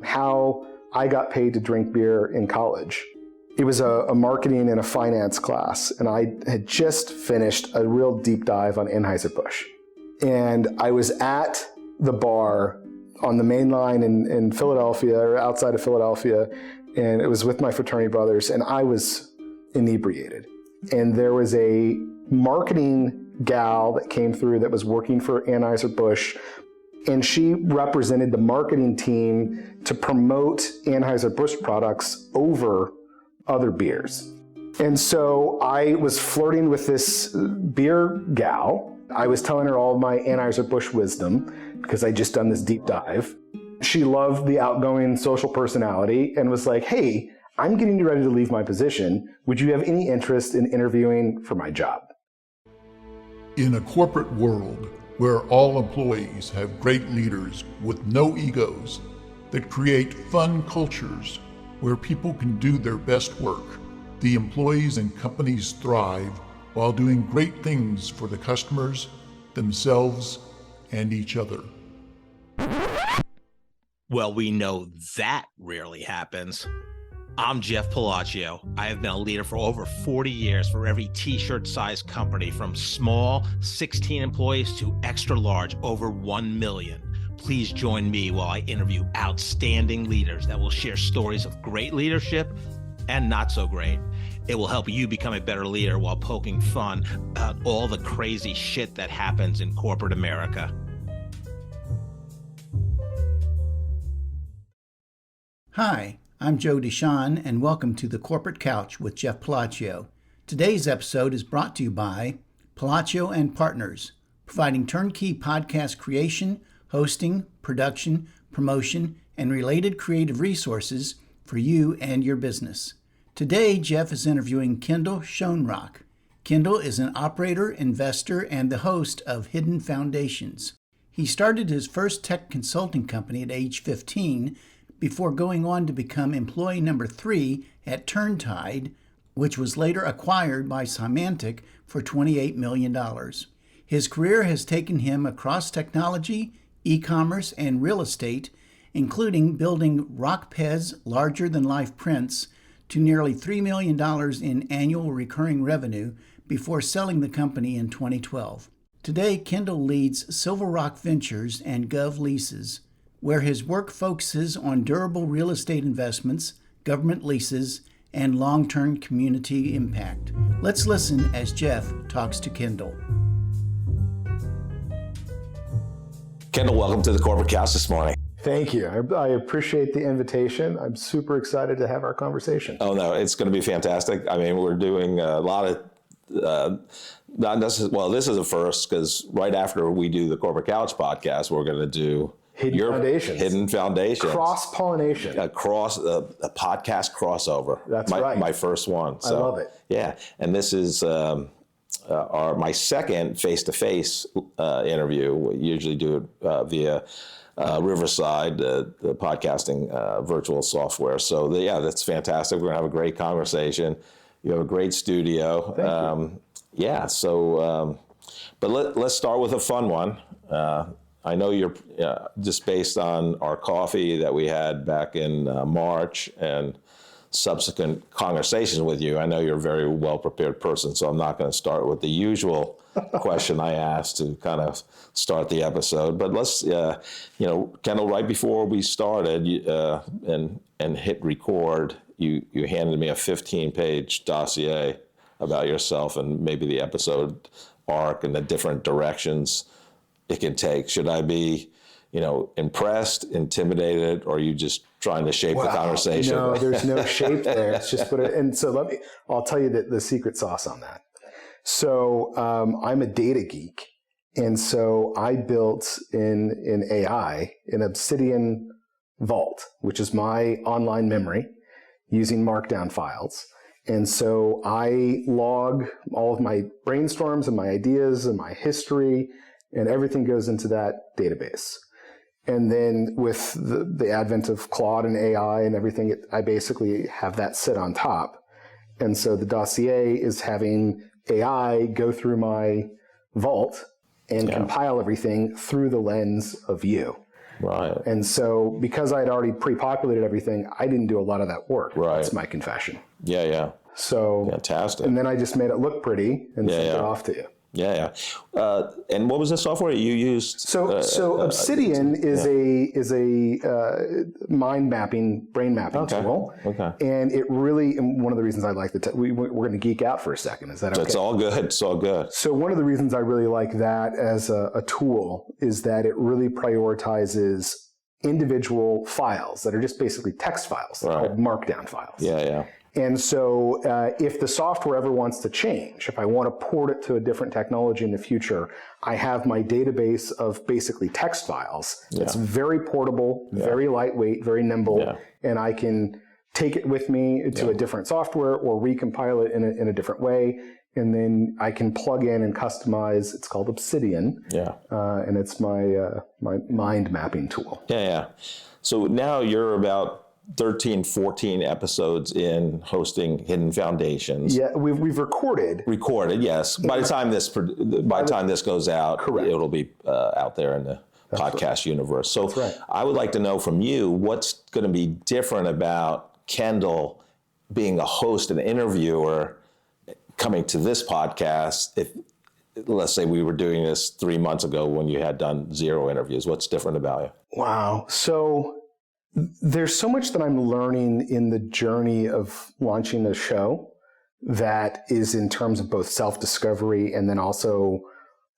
how I got paid to drink beer in college. It was a marketing and a finance class, and I had just finished a real deep dive on Anheuser-Busch. And I was at the bar on the main line in Philadelphia, or outside of Philadelphia, and it was with my fraternity brothers, and I was inebriated. And there was a marketing gal that came through that was working for Anheuser-Busch, and she represented the marketing team to promote Anheuser-Busch products over other beers. And so I was flirting with this beer gal. I was telling her all of my Anheuser-Busch wisdom because I just done this deep dive. She loved the outgoing social personality and was like, hey, I'm getting ready to leave my position. Would you have any interest in interviewing for my job? In a corporate world where all employees have great leaders with no egos that create fun cultures where people can do their best work, the employees and companies thrive while doing great things for the customers, themselves, and each other. Well, we know that rarely happens. I'm Jeff Palacio. I have been a leader for over 40 years for every t-shirt size company, from small 16 employees to extra large over 1 million. Please join me while I interview outstanding leaders that will share stories of great leadership and not so great. It will help you become a better leader while poking fun about all the crazy shit that happens in corporate America. Hi, I'm Joe Deshawn, and welcome to The Corporate Couch with Jeff Palacio. Today's episode is brought to you by Palacio and Partners, providing turnkey podcast creation, hosting, production, promotion, and related creative resources for you and your business. Today, Jeff is interviewing Kendall Schoenrock. Kendall is an operator, investor, and the host of Hidden Foundations. He started his first tech consulting company at age 15 before going on to become employee number 3 at Turntide, which was later acquired by Symantec for $28 million. His career has taken him across technology, e-commerce, and real estate, including building RockPez larger-than-life prints to nearly $3 million in annual recurring revenue before selling the company in 2012. Today, Kendall leads Silver Rock Ventures and Gov Leases, where his work focuses on durable real estate investments, government leases, and long-term community impact. Let's listen as Jeff talks to Kendall. Kendall, welcome to the Corporate Couch this morning. Thank you. I appreciate the invitation. I'm super excited to have our conversation. Oh, no, it's going to be fantastic. I mean, we're doing a lot of, not necessarily, well, this is a first because right after we do the Corporate Couch podcast, we're going to do Hidden Foundations. Cross-pollination. A podcast crossover. That's right. My first one. So, I love it. Yeah. And this is my second face-to-face interview. We usually do it via Riverside, the podcasting virtual software. So that's fantastic. We're going to have a great conversation. You have a great studio. Thank you. Yeah. So, but let's start with a fun one. I know you're just based on our coffee that we had back in March and subsequent conversations with you. I know you're a very well-prepared person, so I'm not going to start with the usual question I asked to kind of start the episode. But let's, Kendall, right before we started and hit record, you handed me a 15-page dossier about yourself and maybe the episode arc and the different directions it can take. Should I be, impressed, intimidated, or are you just trying to shape the conversation? No, there's no shape there. It's just and so I'll tell you the secret sauce on that. So I'm a data geek, and so I built in AI an Obsidian Vault, which is my online memory using Markdown files. And so I log all of my brainstorms and my ideas and my history, and everything goes into that database. And then with the advent of Claude and AI and everything, I basically have that sit on top. And so the dossier is having AI go through my vault and compile everything through the lens of you. Right. And so because I had already pre-populated everything, I didn't do a lot of that work. Right. That's my confession. Yeah. So Fantastic. And then I just made it look pretty and sent it off to you. Yeah. And what was the software you used? So Obsidian is a mind mapping, brain mapping tool. Okay. And it really, and one of the reasons I like we're going to geek out for a second. Is that okay? It's all good. It's all good. So one of the reasons I really like that as a tool is that it really prioritizes individual files that are just basically text files, called markdown files. Yeah. And so if the software ever wants to change, if I want to port it to a different technology in the future, I have my database of basically text files. It's very portable, very lightweight, very nimble, and I can take it with me to a different software or recompile it in a different way. And then I can plug in and customize. It's called Obsidian. And it's my mind mapping tool. Yeah. So now you're about 13, 14 episodes in hosting Hidden Foundations. Yeah, we've recorded. Yes. By the time this goes out, correct, it'll be out there in the podcast universe. So That's right. I would like to know from you what's going to be different about Kendall being a host and interviewer coming to this podcast. If let's say we were doing this 3 months ago when you had done 0 interviews, what's different about you? Wow. So there's so much that I'm learning in the journey of launching a show that is in terms of both self-discovery and then also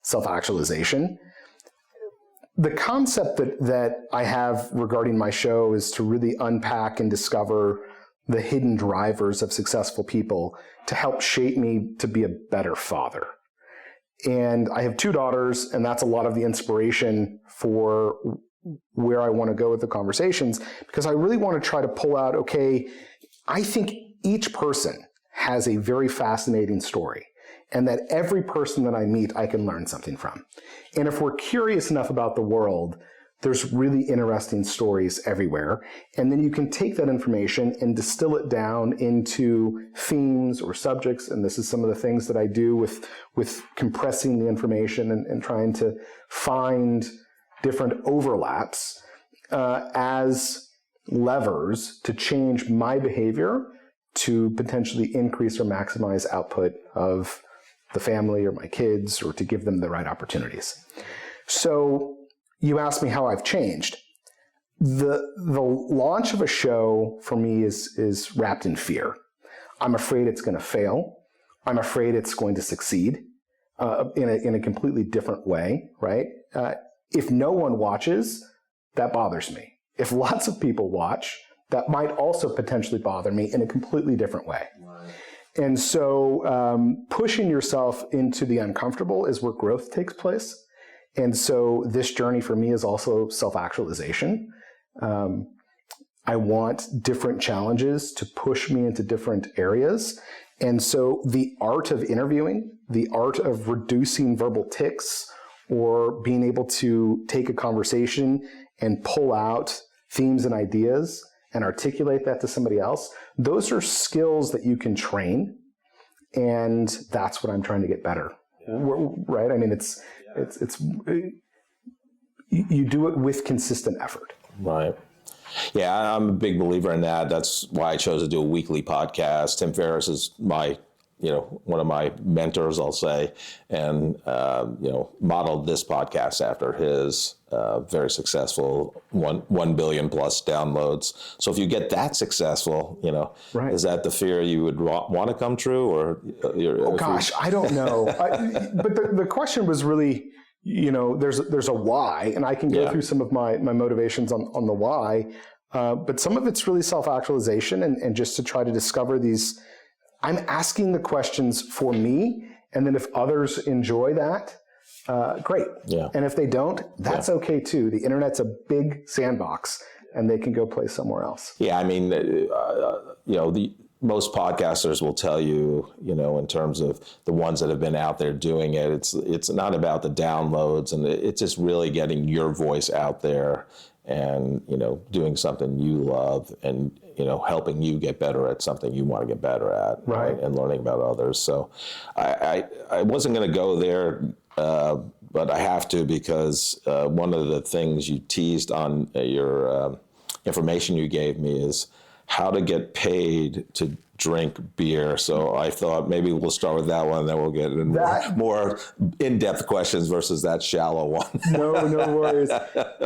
self-actualization. The concept that I have regarding my show is to really unpack and discover the hidden drivers of successful people to help shape me to be a better father. And I have 2 daughters, and that's a lot of the inspiration for where I want to go with the conversations, because I really want to try to pull out, I think each person has a very fascinating story, and that every person that I meet, I can learn something from. And if we're curious enough about the world, there's really interesting stories everywhere. And then you can take that information and distill it down into themes or subjects. And this is some of the things that I do with compressing the information and trying to find different overlaps as levers to change my behavior to potentially increase or maximize output of the family or my kids, or to give them the right opportunities. So you asked me how I've changed. The launch of a show for me is wrapped in fear. I'm afraid it's going to fail. I'm afraid it's going to succeed in a completely different way, right? If no one watches, that bothers me. If lots of people watch, that might also potentially bother me in a completely different way. Right. And so pushing yourself into the uncomfortable is where growth takes place. And so this journey for me is also self-actualization. I want different challenges to push me into different areas. And so the art of interviewing, the art of reducing verbal tics, or being able to take a conversation and pull out themes and ideas and articulate that to somebody else, those are skills that you can train. And that's what I'm trying to get better. Right? I mean, it's you do it with consistent effort. Right. Yeah, I'm a big believer in that. That's why I chose to do a weekly podcast. Tim Ferriss is one of my mentors, I'll say, and, modeled this podcast after his very successul 1 billion plus downloads. So if you get that successful, right, is that the fear you would want to come true? Or I don't know. But the question was really, there's a why, and I can go through some of my motivations on the why, but some of it's really self-actualization and just to try to discover these. I'm asking the questions for me, and then if others enjoy that, great. Yeah. And if they don't, that's okay too. The internet's a big sandbox, and they can go play somewhere else. Yeah, I mean, most podcasters will tell you, in terms of the ones that have been out there doing it, it's not about the downloads, and it's just really getting your voice out there and, doing something you love and, helping you get better at something you want to get better at, right? And learning about others. So I wasn't going to go there but I have to because one of the things you teased on your information you gave me is how to get paid to drink beer. So I thought maybe we'll start with that one, and then we'll get into more in-depth questions versus that shallow one. No worries.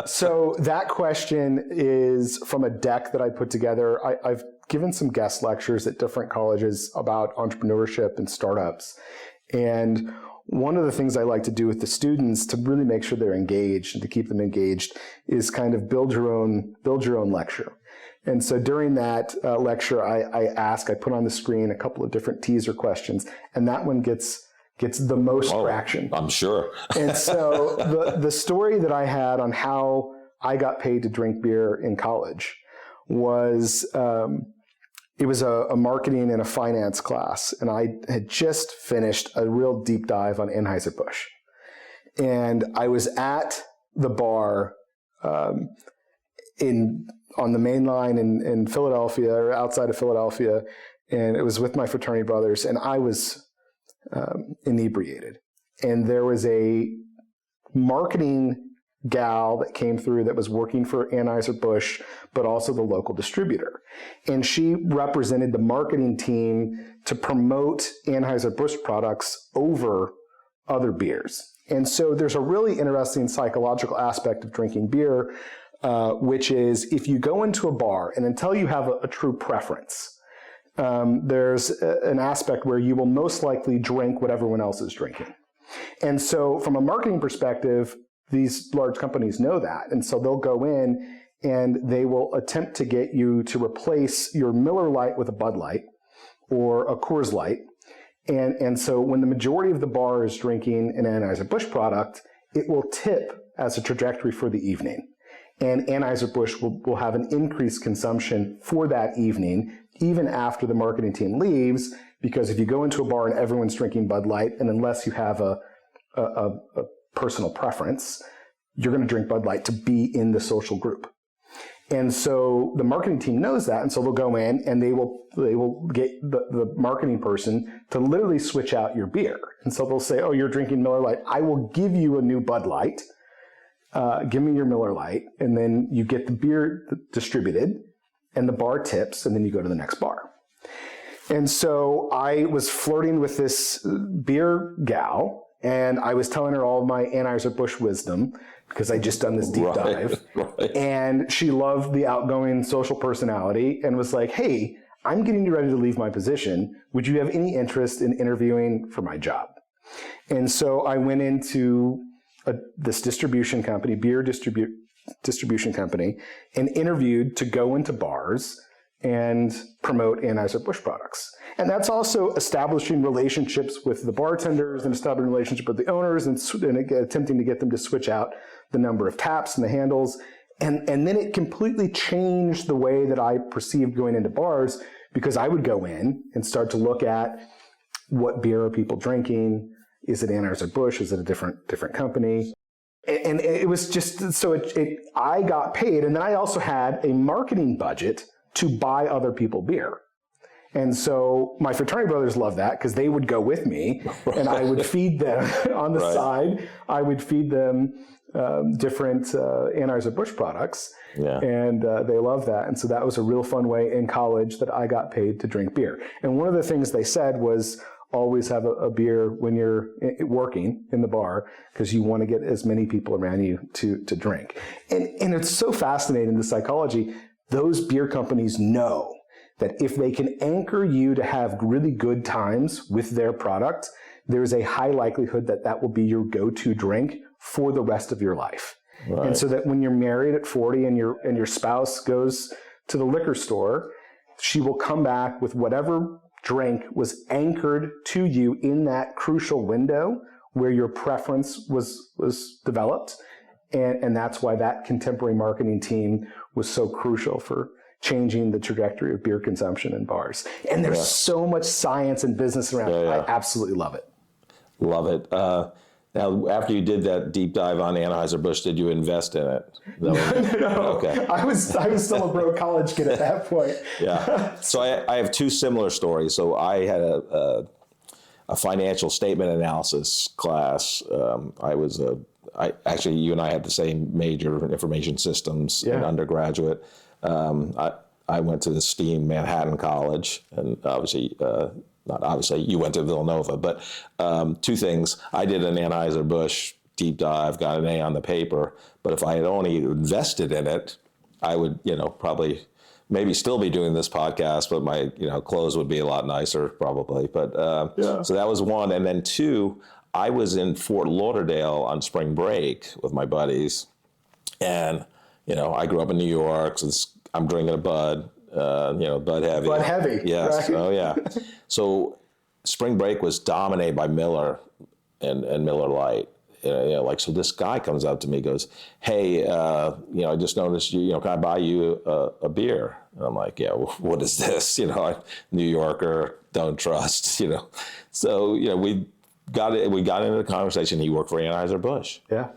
So that question is from a deck that I put together. I've given some guest lectures at different colleges about entrepreneurship and startups. And one of the things I like to do with the students to really make sure they're engaged and to keep them engaged is kind of build your own lecture. And so during that lecture, I put on the screen a couple of different teaser questions, and that one gets the most traction. I'm sure. And so the story that I had on how I got paid to drink beer in college was it was a marketing and a finance class, and I had just finished a real deep dive on Anheuser-Busch. And I was at the bar on the main line in Philadelphia, or outside of Philadelphia, and it was with my fraternity brothers, and I was inebriated. And there was a marketing gal that came through that was working for Anheuser-Busch, but also the local distributor. And she represented the marketing team to promote Anheuser-Busch products over other beers. And so there's a really interesting psychological aspect of drinking beer, which is if you go into a bar and until you have a true preference, there's an aspect where you will most likely drink what everyone else is drinking. And so from a marketing perspective, these large companies know that. And so they'll go in and they will attempt to get you to replace your Miller Lite with a Bud Light or a Coors Light. And so when the majority of the bar is drinking an Anheuser-Busch product, it will tip as a trajectory for the evening. And Anheuser-Busch will have an increased consumption for that evening, even after the marketing team leaves, because if you go into a bar and everyone's drinking Bud Light, and unless you have a personal preference, you're going to drink Bud Light to be in the social group. And so the marketing team knows that, and so they'll go in and they will get the marketing person to literally switch out your beer. And so they'll say, oh, you're drinking Miller Lite. I will give you a new Bud Light. Give me your Miller Lite. And then you get the beer distributed and the bar tips, and then you go to the next bar. And so I was flirting with this beer gal, and I was telling her all of my Anheuser-Busch wisdom because I just done this deep dive. Right. And she loved the outgoing social personality and was like, hey, I'm getting ready to leave my position. Would you have any interest in interviewing for my job? And so I went into this distribution company, distribution company, and interviewed to go into bars and promote Anheuser-Busch products. And that's also establishing relationships with the bartenders and establishing relationship with the owners and attempting to get them to switch out the number of taps and the handles. And then it completely changed the way that I perceived going into bars, because I would go in and start to look at what beer are people drinking. Is it Anheuser-Busch? Is it a different company? And it was just, so I got paid. And then I also had a marketing budget to buy other people beer. And so my fraternity brothers loved that because they would go with me and I would feed them on the side. I would feed them different Anheuser-Busch products. Yeah. And they loved that. And so that was a real fun way in college that I got paid to drink beer. And one of the things they said was always have a beer when you're working in the bar because you want to get as many people around you to drink. And it's so fascinating, the psychology. Those beer companies know that if they can anchor you to have really good times with their product, there's a high likelihood that that will be your go-to drink for the rest of your life. Right. And so that when you're married at 40 and your spouse goes to the liquor store, she will come back with whatever drink was anchored to you in that crucial window where your preference was developed. And that's why that contemporary marketing team was so crucial for changing the trajectory of beer consumption in bars. And there's so much science and business around it. I absolutely love it. Love it. Now, after you did that deep dive on Anheuser-Busch, did you invest in it? No. Okay. I was still a broke college kid at that point. Yeah. So I have two similar stories. So I had a a financial statement analysis class. Actually, you and I had the same major, information systems, in undergraduate. I went to the STEAM Manhattan College, and obviously, not obviously, you went to Villanova, but two things. I did an Anheuser-Busch deep dive, got an A on the paper, but if I had only invested in it, I would, probably maybe still be doing this podcast, but my, clothes would be a lot nicer probably. But so that was one. And then two, I was in Fort Lauderdale on spring break with my buddies. And, I grew up in New York, so I'm drinking a Bud, Bud Heavy. Bud Heavy. Yes. Right? Oh, yeah. So spring break was dominated by Miller and Miller Lite. So this guy comes up to me, goes, "Hey, I just noticed you. Can I buy you a beer?" And I'm like, "Yeah, what is this? New Yorker, don't trust." So we got into the conversation. He worked for Anheuser-Busch. Yeah.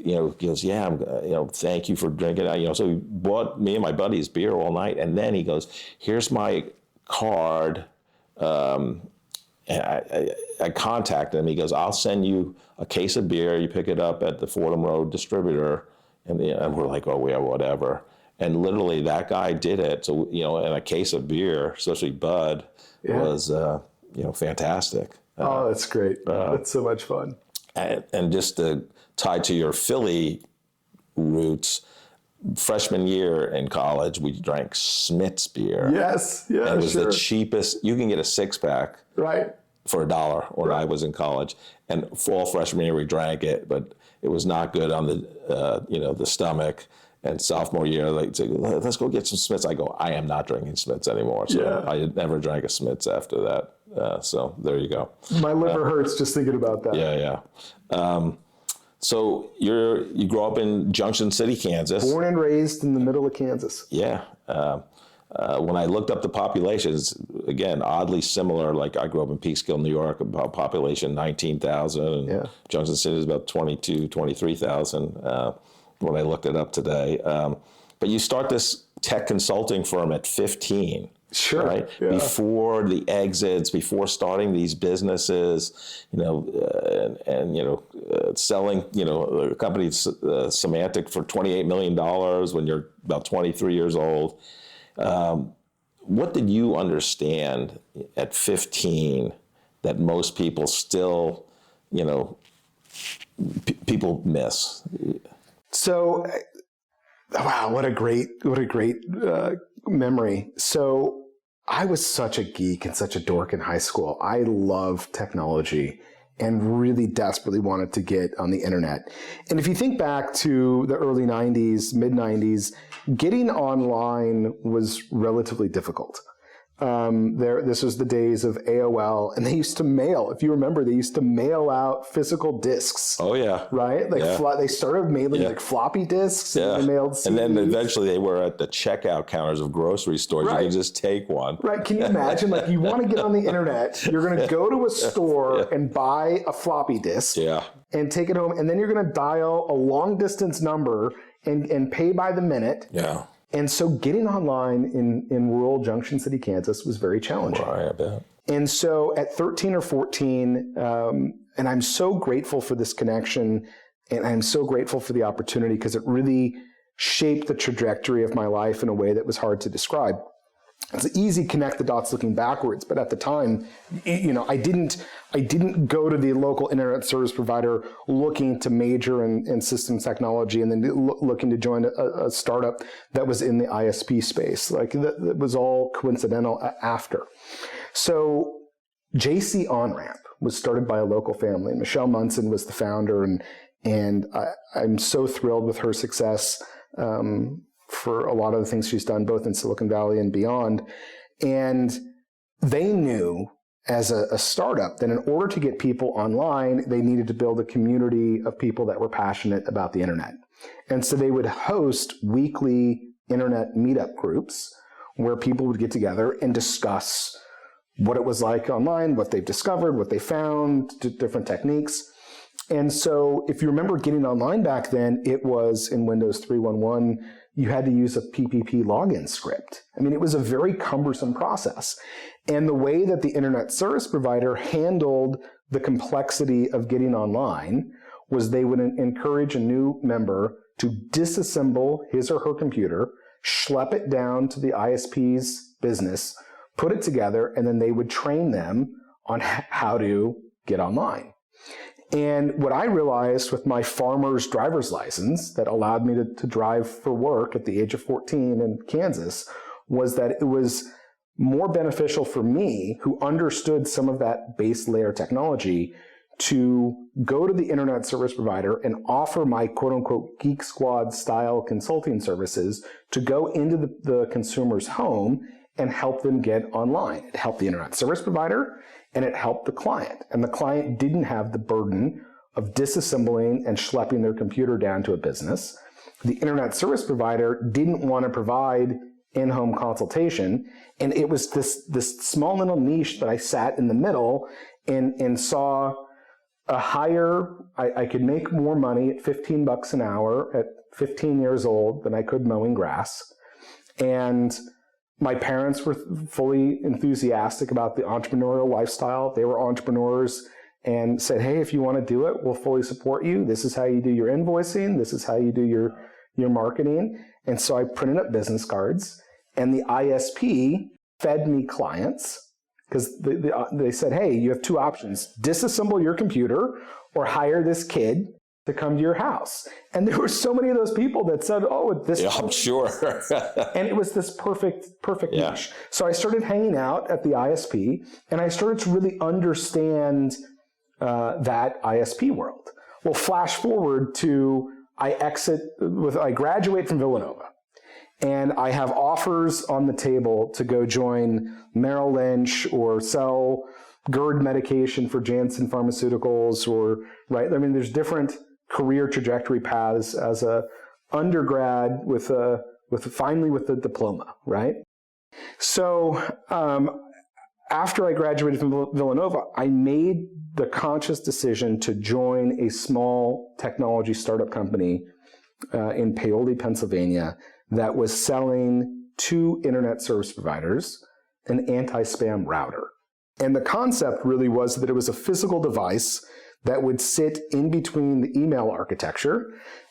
He goes, "Yeah, I'm, thank you for drinking." So he bought me and my buddies beer all night, and then he goes, "Here's my card." And I contacted him. He goes, "I'll send you a case of beer. You pick it up at the Fordham Road distributor." And we're like, "Oh, yeah, whatever." And literally that guy did it. So, and a case of beer, especially Bud, was, fantastic. Oh, that's great. That's so much fun. And just to tie to your Philly roots, freshman year in college, we drank Smith's beer. Yes. Yeah, and it was the cheapest. You can get a 6-pack. Right. For $1 when I was in college, and fall freshman year we drank it, but it was not good on the the stomach. And sophomore year, they say, "Let's go get some Smiths." I go, "I am not drinking Smiths anymore." So I had never drank a Smiths after that. So there you go. My liver hurts just thinking about that. Yeah. So you grew up in Junction City, Kansas. Born and raised in the middle of Kansas. Yeah. When I looked up the populations, again, oddly similar, like I grew up in Peekskill, New York, about population 19,000. And Junction City is about 23,000 when I looked it up today. But you start this tech consulting firm at 15. Sure. Right? Yeah. Before the exits, before starting these businesses, selling, a company, Semantic, for $28 million when you're about 23 years old. What did you understand at 15 that most people still, people miss? So, wow, what a great memory. So I was such a geek and such a dork in high school. I loved technology and really desperately wanted to get on the internet. And if you think back to the early 90s, mid 90s, getting online was relatively difficult. This was the days of AOL, and they used to mail. If you remember, they used to mail out physical discs. Oh yeah, right. They started mailing like floppy disks. Yeah, and they mailed CDs. And then eventually they were at the checkout counters of grocery stores. Right. You could just take one. Right? Can you imagine? Like, you want to get on the internet, you're going to go to a store and buy a floppy disk. Yeah. And take it home, and then you're going to dial a long distance number and pay by the minute. Yeah. And so getting online in rural Junction City, Kansas was very challenging. Right, I bet. And so at 13 or 14, and I'm so grateful for this connection, and I'm so grateful for the opportunity, because it really shaped the trajectory of my life in a way that was hard to describe. It's easy to connect the dots looking backwards, but at the time, I didn't go to the local internet service provider looking to major in systems technology and then looking to join a startup that was in the ISP space. Like, that was all coincidental after. So JC OnRamp was started by a local family, and Michelle Munson was the founder, and I'm so thrilled with her success. For a lot of the things she's done, both in Silicon Valley and beyond. And they knew as a startup that in order to get people online, they needed to build a community of people that were passionate about the internet. And so they would host weekly internet meetup groups where people would get together and discuss what it was like online, what they've discovered, what they found, different techniques. And so if you remember getting online back then, it was in Windows 3.1.1, you had to use a PPP login script. I mean, it was a very cumbersome process. And the way that the internet service provider handled the complexity of getting online was they would encourage a new member to disassemble his or her computer, schlep it down to the ISP's business, put it together, and then they would train them on how to get online. And what I realized with my farmer's driver's license that allowed me to drive for work at the age of 14 in Kansas was that it was more beneficial for me, who understood some of that base layer technology, to go to the internet service provider and offer my quote-unquote Geek Squad style consulting services to go into the consumer's home and help them get online. It helped the internet service provider and it helped the client. And the client didn't have the burden of disassembling and schlepping their computer down to a business. The internet service provider didn't want to provide in-home consultation. And it was this small little niche that I sat in the middle and saw a higher, I could make more money at $15 an hour at 15 years old than I could mowing grass. And my parents were fully enthusiastic about the entrepreneurial lifestyle. They were entrepreneurs and said, hey, if you want to do it, we'll fully support you. This is how you do your invoicing. This is how you do your marketing. And so I printed up business cards, and the ISP fed me clients because they said, hey, you have two options: disassemble your computer or hire this kid to come to your house. And there were so many of those people that said, oh, this. Yeah, I'm sure. And it was this perfect niche. So I started hanging out at the ISP, and I started to really understand that ISP world. Well, flash forward to I graduate from Villanova, and I have offers on the table to go join Merrill Lynch or sell GERD medication for Janssen Pharmaceuticals, or right. I mean, there's different career trajectory paths as a undergrad with the diploma, right? So after I graduated from Villanova, I made the conscious decision to join a small technology startup company in Paoli, Pennsylvania, that was selling to internet service providers an anti-spam router. And the concept really was that it was a physical device that would sit in between the email architecture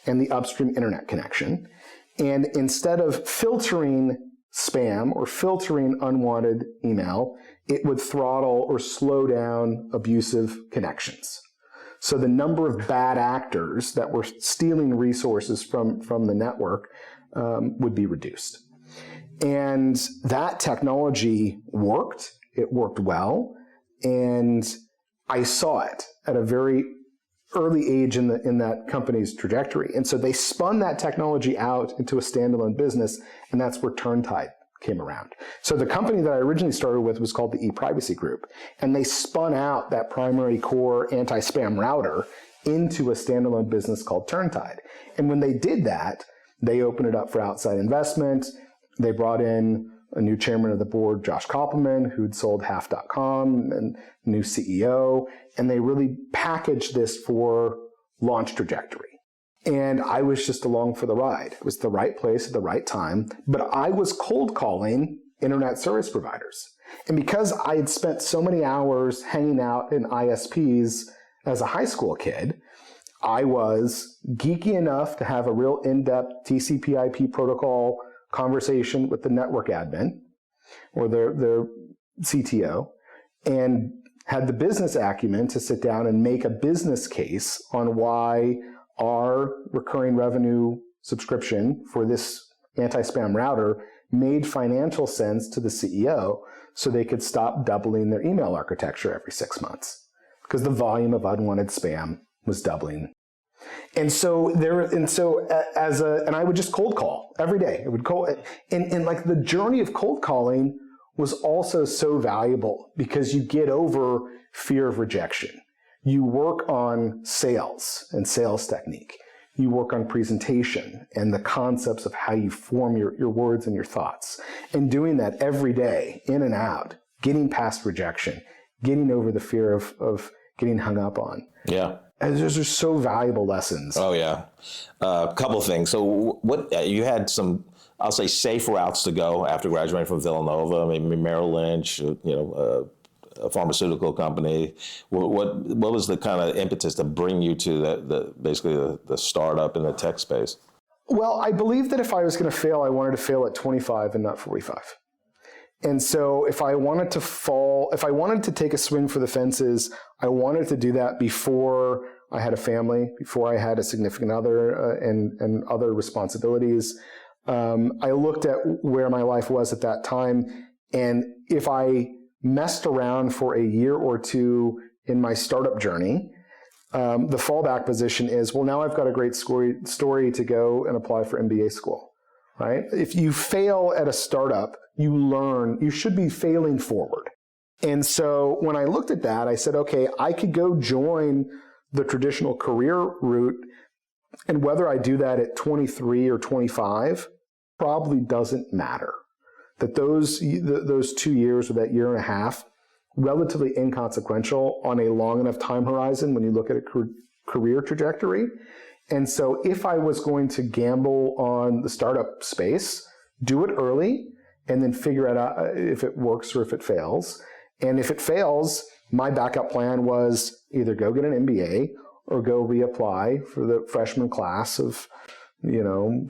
and the upstream internet connection. And instead of filtering spam or filtering unwanted email, it would throttle or slow down abusive connections. So the number of bad actors that were stealing resources from the network would be reduced. And that technology worked. It worked well. And I saw it at a very early age in that company's trajectory. And so they spun that technology out into a standalone business, and that's where Turntide came around. So the company that I originally started with was called the ePrivacy Group, and they spun out that primary core anti-spam router into a standalone business called Turntide. And when they did that, they opened it up for outside investment. They brought in a new chairman of the board, Josh Koppelman, who'd sold half.com, and new CEO, and they really packaged this for launch trajectory. And I was just along for the ride. It was the right place at the right time, but I was cold calling internet service providers. And because I had spent so many hours hanging out in ISPs as a high school kid, I was geeky enough to have a real in-depth TCP/IP protocol conversation with the network admin or their CTO, and had the business acumen to sit down and make a business case on why our recurring revenue subscription for this anti-spam router made financial sense to the CEO, so they could stop doubling their email architecture every 6 months because the volume of unwanted spam was doubling. And so I would just cold call every day. It would cold, and like the journey of cold calling was also so valuable because you get over fear of rejection. You work on sales and sales technique. You work on presentation and the concepts of how you form your words and your thoughts. And doing that every day, in and out, getting past rejection, getting over the fear of getting hung up on. Yeah. And those are so valuable lessons. Oh yeah, a couple of things. So what you had some, I'll say, safe routes to go after graduating from Villanova, maybe Merrill Lynch, a pharmaceutical company. What was the kind of impetus to bring you to basically the startup in the tech space? Well, I believe that if I was going to fail, I wanted to fail at 25 and not 45. And so if I wanted to take a swing for the fences, I wanted to do that before I had a family, before I had a significant other and other responsibilities. I looked at where my life was at that time, and if I messed around for a year or two in my startup journey, the fallback position is, well, now I've got a great story to go and apply for MBA school, right? If you fail at a startup, you learn, you should be failing forward. And so when I looked at that, I said, okay, I could go join the traditional career route, and whether I do that at 23 or 25 probably doesn't matter. That those 2 years or that year and a half, relatively inconsequential on a long enough time horizon when you look at a career trajectory. And so if I was going to gamble on the startup space, do it early and then figure out if it works or if it fails. And if it fails, my backup plan was either go get an MBA or go reapply for the freshman class of,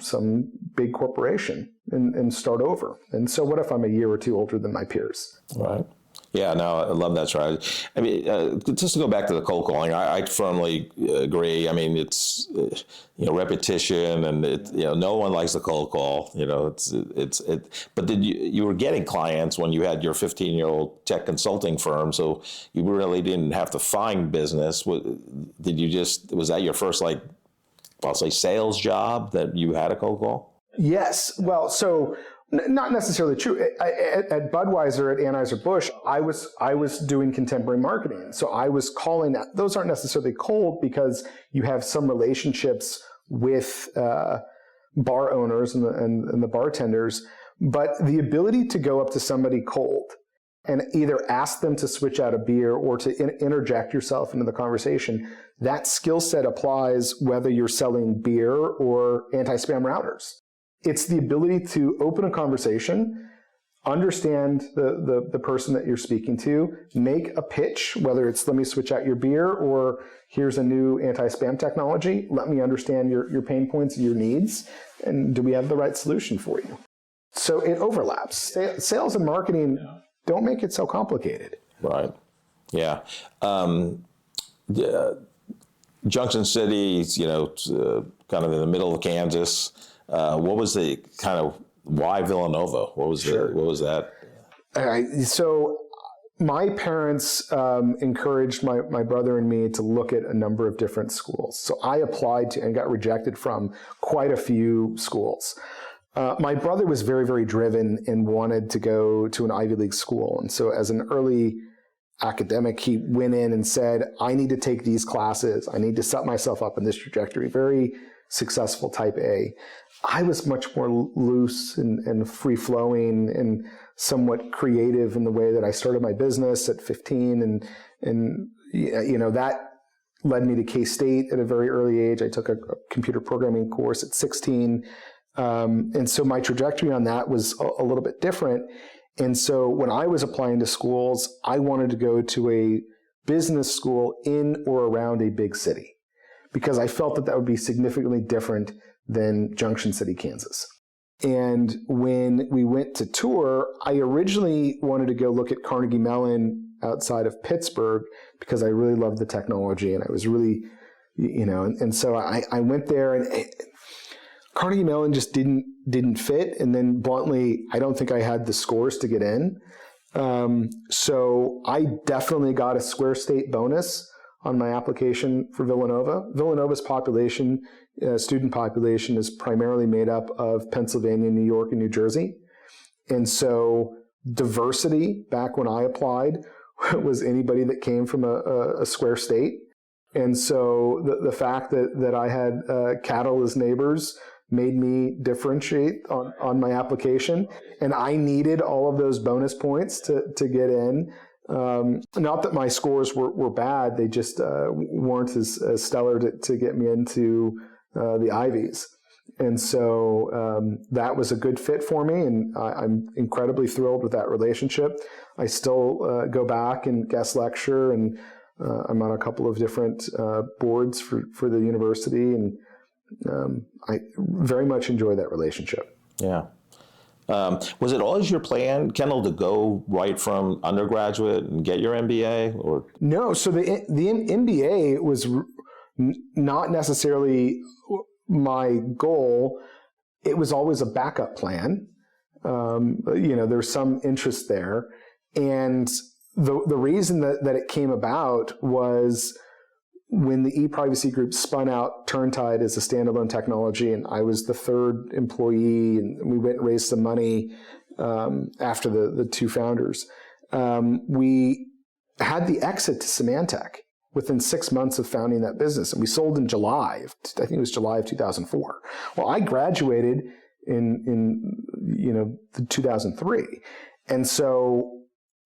some big corporation and start over. And so what if I'm a year or two older than my peers? Right. Yeah, no, I love that strategy. I mean, just to go back to the cold calling, I firmly agree. I mean, it's repetition, and no one likes the cold call. But did you were getting clients when you had your 15-year-old tech consulting firm, so you really didn't have to find business. Was that your first, I'll say, sales job that you had a cold call? Yes. Well, so. Not necessarily true. At Budweiser, at Anheuser-Busch, I was doing contemporary marketing. So I was calling that. Those aren't necessarily cold because you have some relationships with bar owners and the bartenders. But the ability to go up to somebody cold and either ask them to switch out a beer or to interject yourself into the conversation, that skill set applies whether you're selling beer or anti-spam routers. It's the ability to open a conversation, understand the person that you're speaking to, make a pitch, whether it's let me switch out your beer or here's a new anti-spam technology. Let me understand your pain points and your needs, and do we have the right solution for you? So it overlaps. Sales and marketing don't make it so complicated. Right. Yeah. Junction City, kind of in the middle of Kansas. What was the kind of, why Villanova? What was that? All right. So my parents encouraged my brother and me to look at a number of different schools. So I applied to and got rejected from quite a few schools. My brother was very, very driven and wanted to go to an Ivy League school. And so as an early academic, he went in and said, I need to take these classes. I need to set myself up in this trajectory. Very successful type A. I was much more loose and free-flowing and somewhat creative in the way that I started my business at 15. And that led me to K-State at a very early age. I took a computer programming course at 16. And so my trajectory on that was a little bit different. And so when I was applying to schools, I wanted to go to a business school in or around a big city, because I felt that would be significantly different than Junction City, Kansas. And when we went to tour, I originally wanted to go look at Carnegie Mellon outside of Pittsburgh because I really loved the technology and I was really, and so I went there and Carnegie Mellon just didn't fit. And then bluntly, I don't think I had the scores to get in. So I definitely got a Square State bonus on my application for Villanova. Villanova's population, student population, is primarily made up of Pennsylvania, New York, and New Jersey. And so diversity, back when I applied, was anybody that came from a Square State. And so the fact that I had cattle as neighbors made me differentiate on my application. And I needed all of those bonus points to get in. Not that my scores were bad, they just weren't as stellar to get me into the Ivies. And so that was a good fit for me, and I'm incredibly thrilled with that relationship. I still go back and guest lecture, and I'm on a couple of different boards for the university, and I very much enjoy that relationship. Yeah. Was it always your plan, Kendall, to go right from undergraduate and get your MBA? Or no? So the MBA was not necessarily my goal. It was always a backup plan. There's some interest there, and the reason that it came about was when the ePrivacy Group spun out Turntide as a standalone technology, and I was the third employee, and we went and raised some money after the two founders. We had the exit to Symantec within 6 months of founding that business, and we sold in July. I think it was July of 2004. Well, I graduated in 2003, and so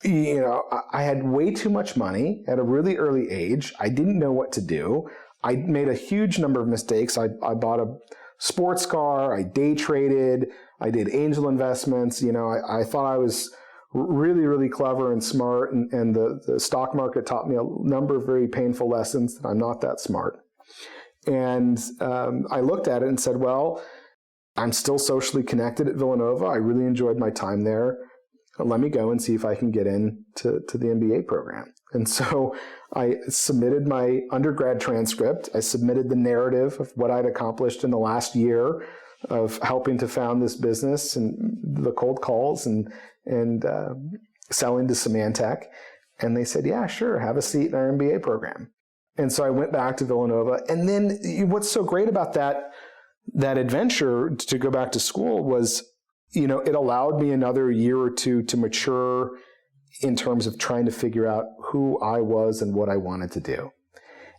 I had way too much money at a really early age. I didn't know what to do. I made a huge number of mistakes. I bought a sports car. I day traded. I did angel investments. I thought I was really, really clever and smart, and the stock market taught me a number of very painful lessons that I'm not that smart. And I looked at it and said, well, I'm still socially connected at Villanova. I really enjoyed my time there. Let me go and see if I can get into the MBA program. And so I submitted my undergrad transcript. I submitted the narrative of what I'd accomplished in the last year of helping to found this business and the cold calls and selling to Symantec. And they said, yeah, sure, have a seat in our MBA program. And so I went back to Villanova. And then what's so great about that adventure to go back to school was, it allowed me another year or two to mature in terms of trying to figure out who I was and what I wanted to do.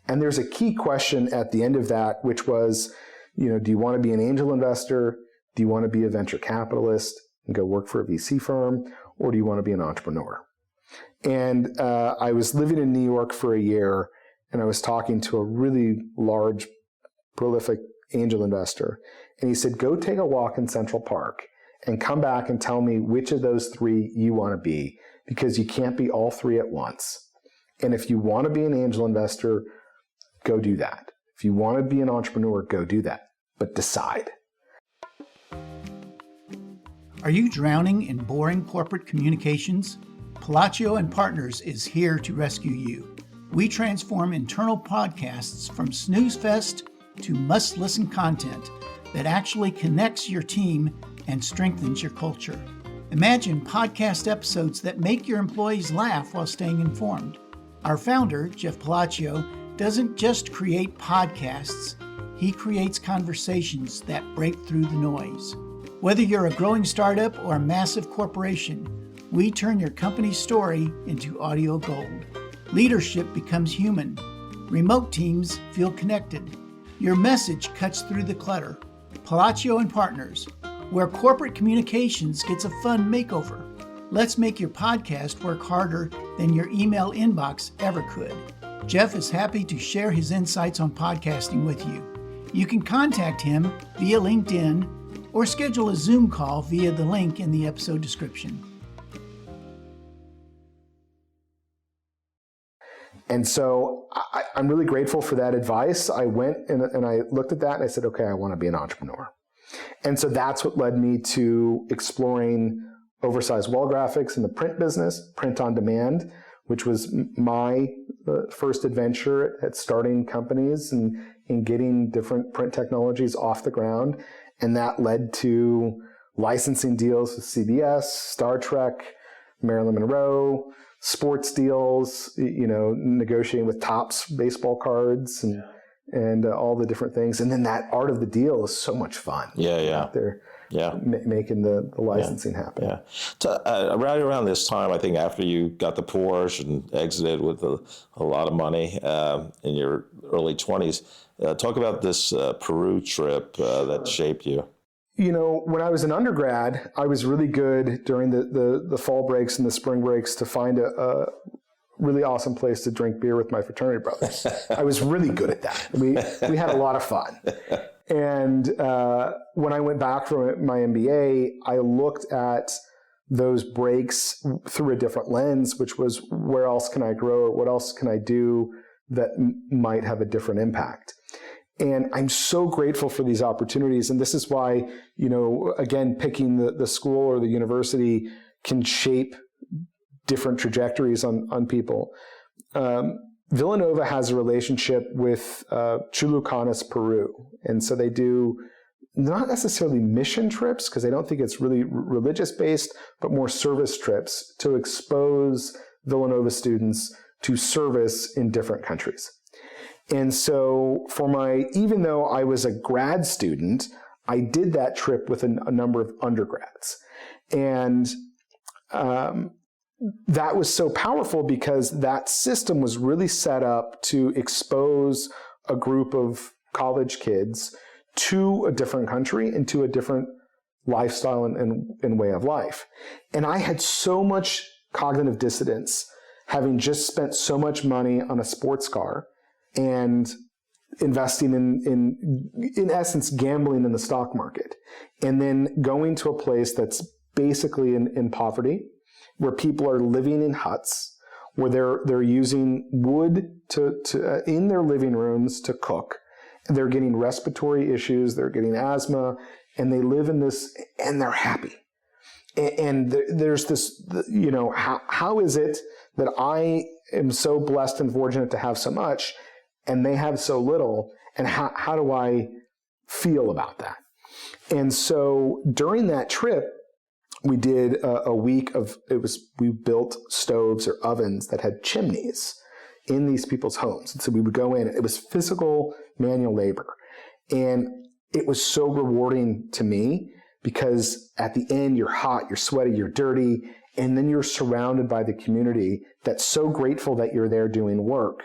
And there's a key question at the end of that, which was, do you want to be an angel investor? Do you want to be a venture capitalist and go work for a VC firm? Or do you want to be an entrepreneur? And I was living in New York for a year, and I was talking to a really large, prolific angel investor. And he said, go take a walk in Central Park and come back and tell me which of those three you want to be, because you can't be all three at once. And if you want to be an angel investor, go do that. If you want to be an entrepreneur, go do that. But decide. Are you drowning in boring corporate communications? Palacio and Partners is here to rescue you. We transform internal podcasts from snooze fest to must-listen content that actually connects your team and strengthens your culture. Imagine podcast episodes that make your employees laugh while staying informed. Our founder, Jeff Palacio, doesn't just create podcasts, he creates conversations that break through the noise. Whether you're a growing startup or a massive corporation, we turn your company's story into audio gold. Leadership becomes human. Remote teams feel connected. Your message cuts through the clutter. Palacio and Partners, where corporate communications gets a fun makeover. Let's make your podcast work harder than your email inbox ever could. Jeff is happy to share his insights on podcasting with you. You can contact him via LinkedIn or schedule a Zoom call via the link in the episode description. And so I'm really grateful for that advice. I went and I looked at that and I said, okay, I want to be an entrepreneur. And so that's what led me to exploring oversized wall graphics in the print business, print on demand, which was my first adventure at starting companies and getting different print technologies off the ground. And that led to licensing deals with CBS, Star Trek, Marilyn Monroe, sports deals, negotiating with Topps baseball cards and all the different things. And then that art of the deal is so much fun. Out there making the licensing happen. Yeah. So, right around this time, I think after you got the Porsche and exited with a lot of money in your early 20s, talk about this Peru trip that shaped you. When I was an undergrad, I was really good during the fall breaks and the spring breaks to find a really awesome place to drink beer with my fraternity brothers. I was really good at that. We had a lot of fun. And when I went back from my MBA, I looked at those breaks through a different lens, which was where else can I grow, or what else can I do that might have a different impact. And I'm so grateful for these opportunities. And this is why, again, picking the school or the university can shape different trajectories on people. Villanova has a relationship with Chulucanas, Peru. And so they do not necessarily mission trips, because they don't think it's really religious based, but more service trips to expose Villanova students to service in different countries. And so even though I was a grad student, I did that trip with a number of undergrads. And that was so powerful because that system was really set up to expose a group of college kids to a different country and to a different lifestyle and way of life. And I had so much cognitive dissonance, having just spent so much money on a sports car and investing in essence, gambling in the stock market, and then going to a place that's basically in poverty, where people are living in huts, where they're using wood to in their living rooms to cook. They're getting respiratory issues, they're getting asthma, and they live in this, and they're happy. And there's this, how is it that I am so blessed and fortunate to have so much, and they have so little, and how do I feel about that? And so during that trip, we did a week we built stoves or ovens that had chimneys in these people's homes. And so we would go in, it was physical manual labor. And it was so rewarding to me because at the end, you're hot, you're sweaty, you're dirty, and then you're surrounded by the community that's so grateful that you're there doing work.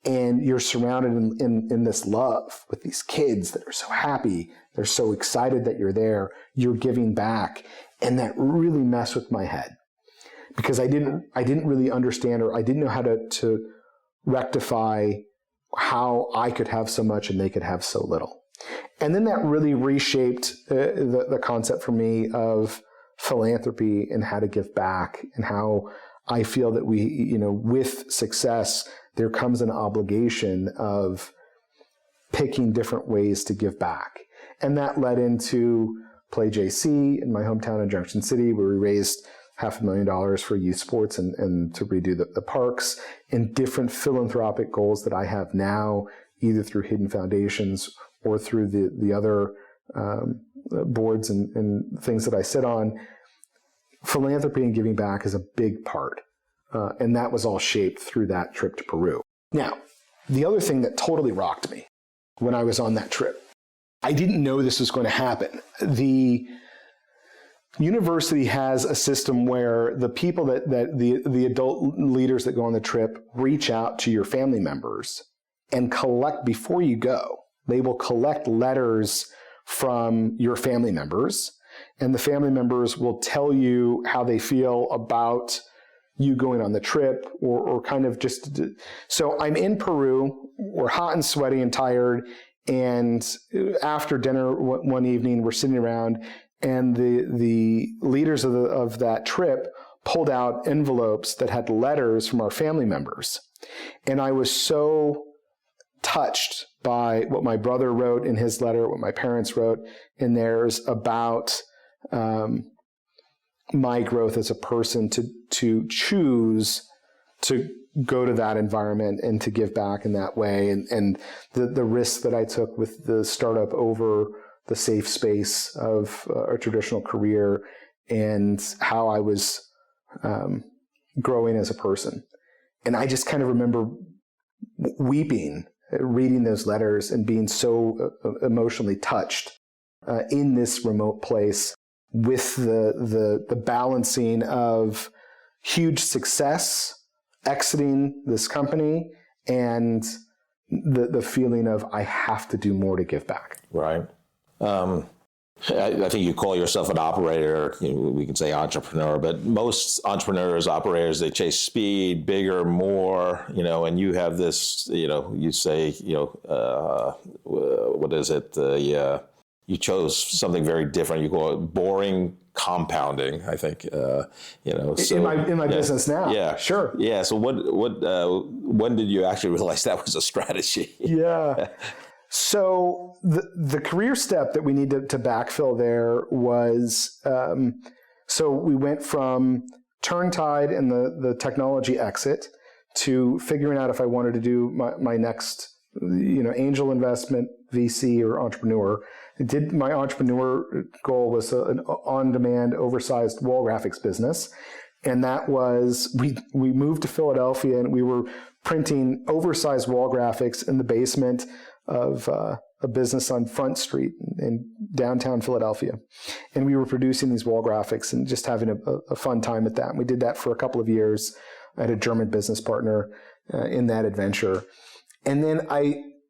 And you're surrounded in this love with these kids that are so happy. They're so excited that you're there. You're giving back. And that really messed with my head because I didn't really understand, or I didn't know how to rectify how I could have so much and they could have so little. And then that really reshaped the concept for me of philanthropy and how to give back, and how I feel that we, with success, there comes an obligation of picking different ways to give back. And that led into Play JC in my hometown in Junction City, where we raised $500,000 for youth sports and to redo the parks, and different philanthropic goals that I have now, either through hidden foundations or through the other boards and things that I sit on. Philanthropy and giving back is a big part. And that was all shaped through that trip to Peru. Now, the other thing that totally rocked me when I was on that trip, I didn't know this was going to happen. The university has a system where the people that the adult leaders that go on the trip reach out to your family members and collect, before you go, they will collect letters from your family members, and the family members will tell you how they feel about you going on the trip, or kind of just. So I'm in Peru, we're hot and sweaty and tired, and after dinner one evening, we're sitting around, and the leaders of that trip pulled out envelopes that had letters from our family members. And I was so touched by what my brother wrote in his letter, what my parents wrote in theirs about my growth as a person to choose to go to that environment and to give back in that way, and the risks that I took with the startup over the safe space of a traditional career, and how I was growing as a person. And I just kind of remember weeping, reading those letters and being so emotionally touched in this remote place, with the balancing of huge success, exiting this company, and the feeling of I have to do more to give back. Right. I think you call yourself an operator, we can say entrepreneur, but most entrepreneurs, operators, they chase speed, bigger, more, and you have this, you say, what is it? You chose something very different. You call it boring compounding, I think, So, in my business now. Yeah. Sure. Yeah. So when did you actually realize that was a strategy? Yeah. So the career step that we need to backfill there was, so we went from turntide and the technology exit to figuring out if I wanted to do my next, angel investment, VC, or entrepreneur. My entrepreneur goal was an on-demand, oversized wall graphics business. And that was, we moved to Philadelphia and we were printing oversized wall graphics in the basement of a business on Front Street in downtown Philadelphia. And we were producing these wall graphics and just having a fun time at that. And we did that for a couple of years. I had a German business partner in that adventure. And then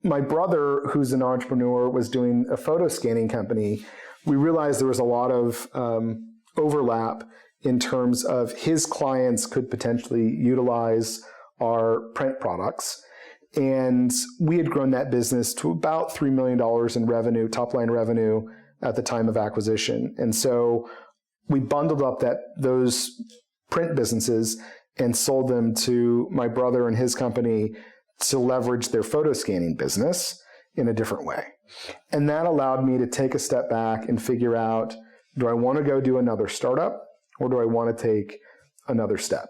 my brother, who's an entrepreneur, was doing a photo scanning company. We realized there was a lot of overlap in terms of his clients could potentially utilize our print products. And we had grown that business to about $3 million in revenue, top line revenue at the time of acquisition. And so we bundled up those print businesses and sold them to my brother and his company to leverage their photo scanning business in a different way. And that allowed me to take a step back and figure out, do I want to go do another startup or do I want to take another step?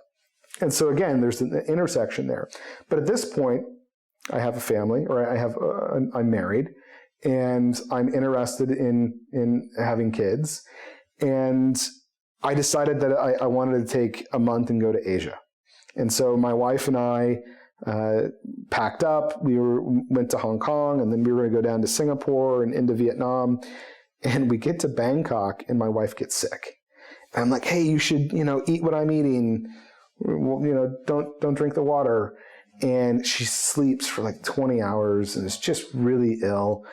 And so again, there's an intersection there. But at this point, I have a family, or I'm married, and I'm interested in having kids. And I decided that I wanted to take a month and go to Asia. And so my wife and I packed up. We went to Hong Kong, and then we were going to go down to Singapore and into Vietnam. And we get to Bangkok, and my wife gets sick. And I'm like, hey, you should, eat what I'm eating. Don't drink the water. And she sleeps for like 20 hours and is just really ill.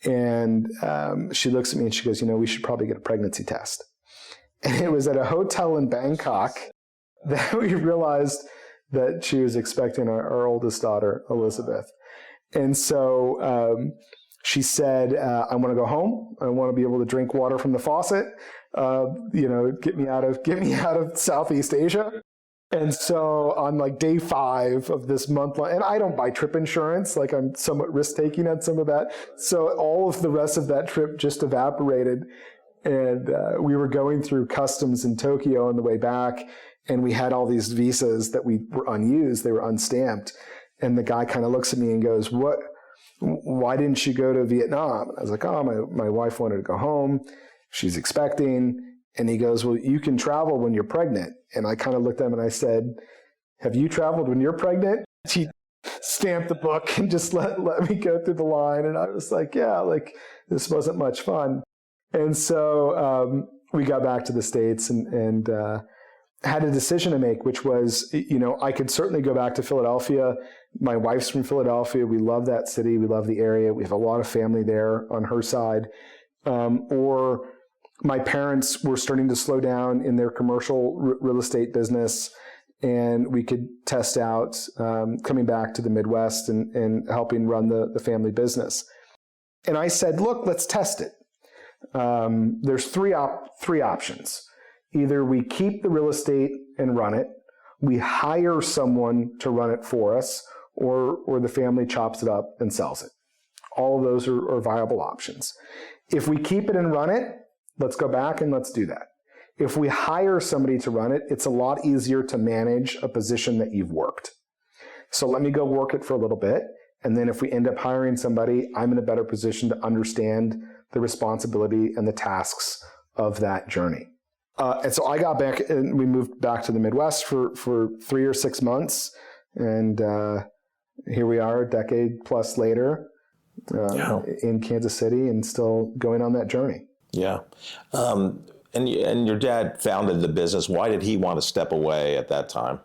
And she looks at me and she goes, we should probably get a pregnancy test. And it was at a hotel in Bangkok that we realized that she was expecting our oldest daughter, Elizabeth. And so she said, I want to go home. I want to be able to drink water from the faucet. Get me out of Southeast Asia. And so on like day 5 of this month, and I don't buy trip insurance, like I'm somewhat risk-taking on some of that. So all of the rest of that trip just evaporated. And we were going through customs in Tokyo on the way back, and we had all these visas that were unused, they were unstamped. And the guy kind of looks at me and goes, why didn't you go to Vietnam? And I was like, my wife wanted to go home. She's expecting. And he goes, well, you can travel when you're pregnant. And I kind of looked at him and I said, have you traveled when you're pregnant? He stamped the book and just let me go through the line. And I was like, yeah, like this wasn't much fun. And so we got back to the States and had a decision to make, which was, I could certainly go back to Philadelphia. My wife's from Philadelphia. We love that city. We love the area. We have a lot of family there on her side. Or my parents were starting to slow down in their commercial real estate business, and we could test out coming back to the Midwest and helping run the family business. And I said, look, let's test it. There's three options. Either we keep the real estate and run it, we hire someone to run it for us, or the family chops it up and sells it. All of those are viable options. If we keep it and run it, let's go back and let's do that. If we hire somebody to run it, it's a lot easier to manage a position that you've worked. So let me go work it for a little bit. And then if we end up hiring somebody, I'm in a better position to understand the responsibility and the tasks of that journey. And so I got back and we moved back to the Midwest for 3 or 6 months. And here we are a decade plus later in Kansas City and still going on that journey. Yeah. And your dad founded the business. Why did he want to step away at that time?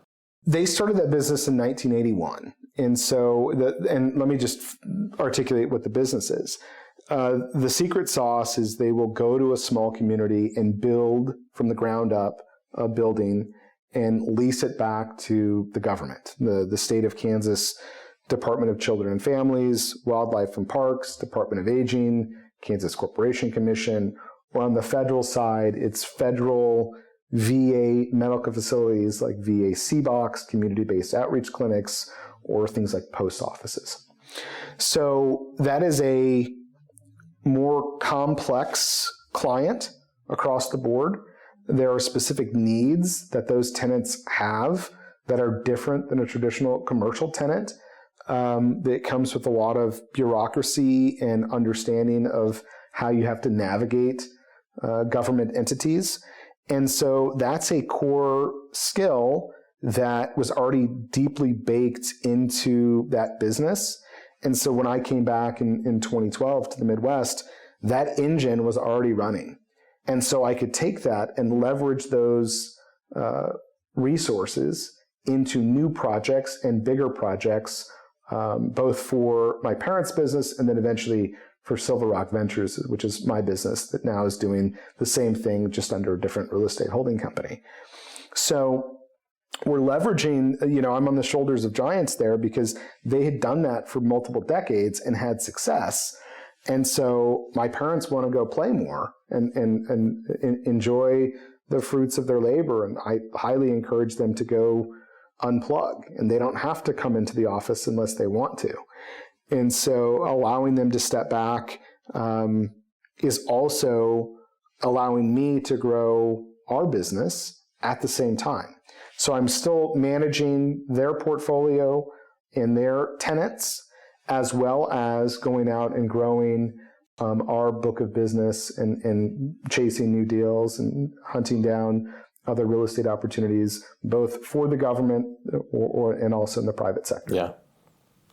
They started that business in 1981. And so, and let me just articulate what the business is. The secret sauce is they will go to a small community and build from the ground up a building and lease it back to the government, the state of Kansas Department of Children and Families, Wildlife and Parks, Department of Aging, Kansas Corporation Commission, or on the federal side, it's federal VA medical facilities like VA CBOCs, community-based outreach clinics, or things like post offices. So that is a more complex client across the board. There are specific needs that those tenants have that are different than a traditional commercial tenant. That comes with a lot of bureaucracy and understanding of how you have to navigate government entities. And so that's a core skill that was already deeply baked into that business. And so when I came back in 2012 to the Midwest, that engine was already running. And so I could take that and leverage those resources into new projects and bigger projects, both for my parents' business and then eventually for Silver Rock Ventures, which is my business that now is doing the same thing just under a different real estate holding company. So we're leveraging, I'm on the shoulders of giants there because they had done that for multiple decades and had success. And so my parents want to go play more and enjoy the fruits of their labor. And I highly encourage them to go unplug, and they don't have to come into the office unless they want to. And so allowing them to step back is also allowing me to grow our business at the same time. So I'm still managing their portfolio and their tenants, as well as going out and growing our book of business and chasing new deals and hunting down other real estate opportunities, both for the government and also in the private sector. Yeah.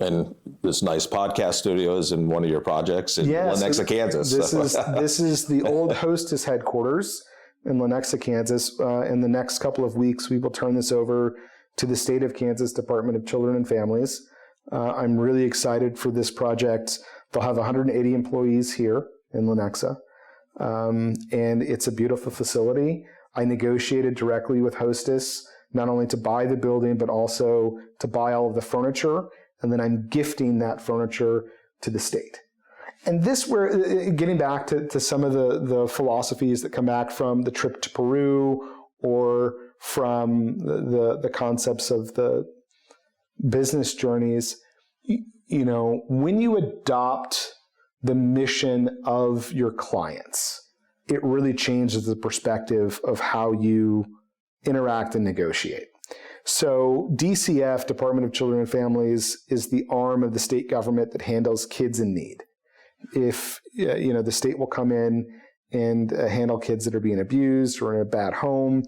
And this nice podcast studio is in one of your projects in Lenexa, Kansas. This is the old Hostess headquarters in Lenexa, Kansas. In the next couple of weeks, we will turn this over to the state of Kansas Department of Children and Families. I'm really excited for this project. They'll have 180 employees here in Lenexa, and it's a beautiful facility. I negotiated directly with Hostess, not only to buy the building, but also to buy all of the furniture, and then I'm gifting that furniture to the state. And this, where getting back to some of the philosophies that come back from the trip to Peru or from the concepts of the business journeys, when you adopt the mission of your clients, it really changes the perspective of how you interact and negotiate. So DCF, Department of Children and Families, is the arm of the state government that handles kids in need. If, the state will come in and handle kids that are being abused or in a bad home.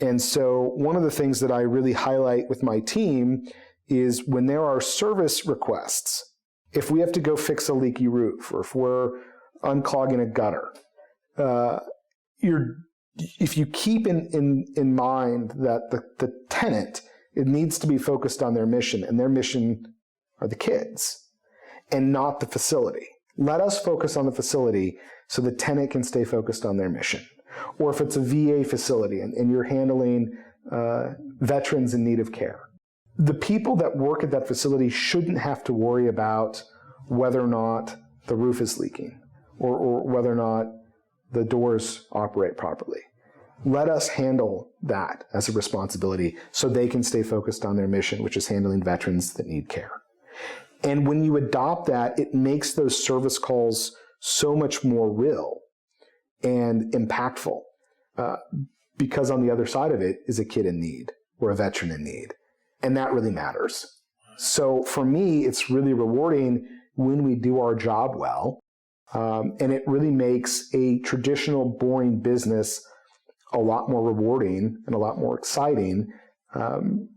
And so one of the things that I really highlight with my team is when there are service requests, if we have to go fix a leaky roof or if we're unclogging a gutter, if you keep in mind that the tenant, it needs to be focused on their mission, and their mission are the kids and not the facility. Let us focus on the facility so the tenant can stay focused on their mission. Or if it's a VA facility and you're handling veterans in need of care, the people that work at that facility shouldn't have to worry about whether or not the roof is leaking or whether or not the doors operate properly. Let us handle that as a responsibility so they can stay focused on their mission, which is handling veterans that need care. And when you adopt that, it makes those service calls so much more real and impactful because on the other side of it is a kid in need or a veteran in need. And that really matters. So for me, it's really rewarding when we do our job well. And it really makes a traditional boring business a lot more rewarding and a lot more exciting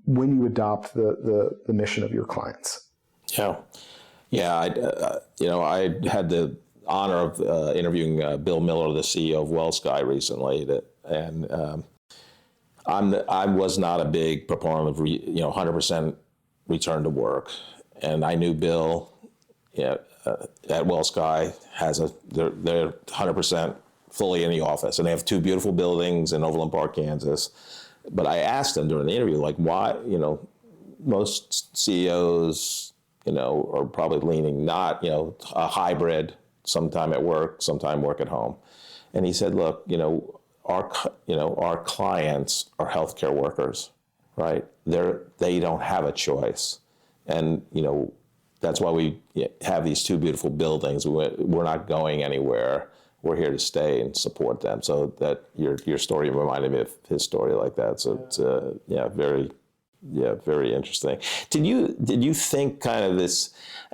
when you adopt the mission of your clients. Yeah. I had the honor of interviewing Bill Miller, the CEO of WellSky, recently, I was not a big proponent of 100% return to work, and I knew Bill at Well Sky they're 100% fully in the office, and they have 2 beautiful buildings in Overland Park, Kansas. But I asked them during the interview, like, why, most CEOs, are probably leaning not, a hybrid, sometime at work, sometime work at home. And he said, look, our clients are healthcare workers, right? They don't have a choice. And, that's why we have these 2 beautiful buildings. We're not going anywhere. We're here to stay and support them. So that your story reminded me of his story like that. So it's very interesting. Did you think kind of this,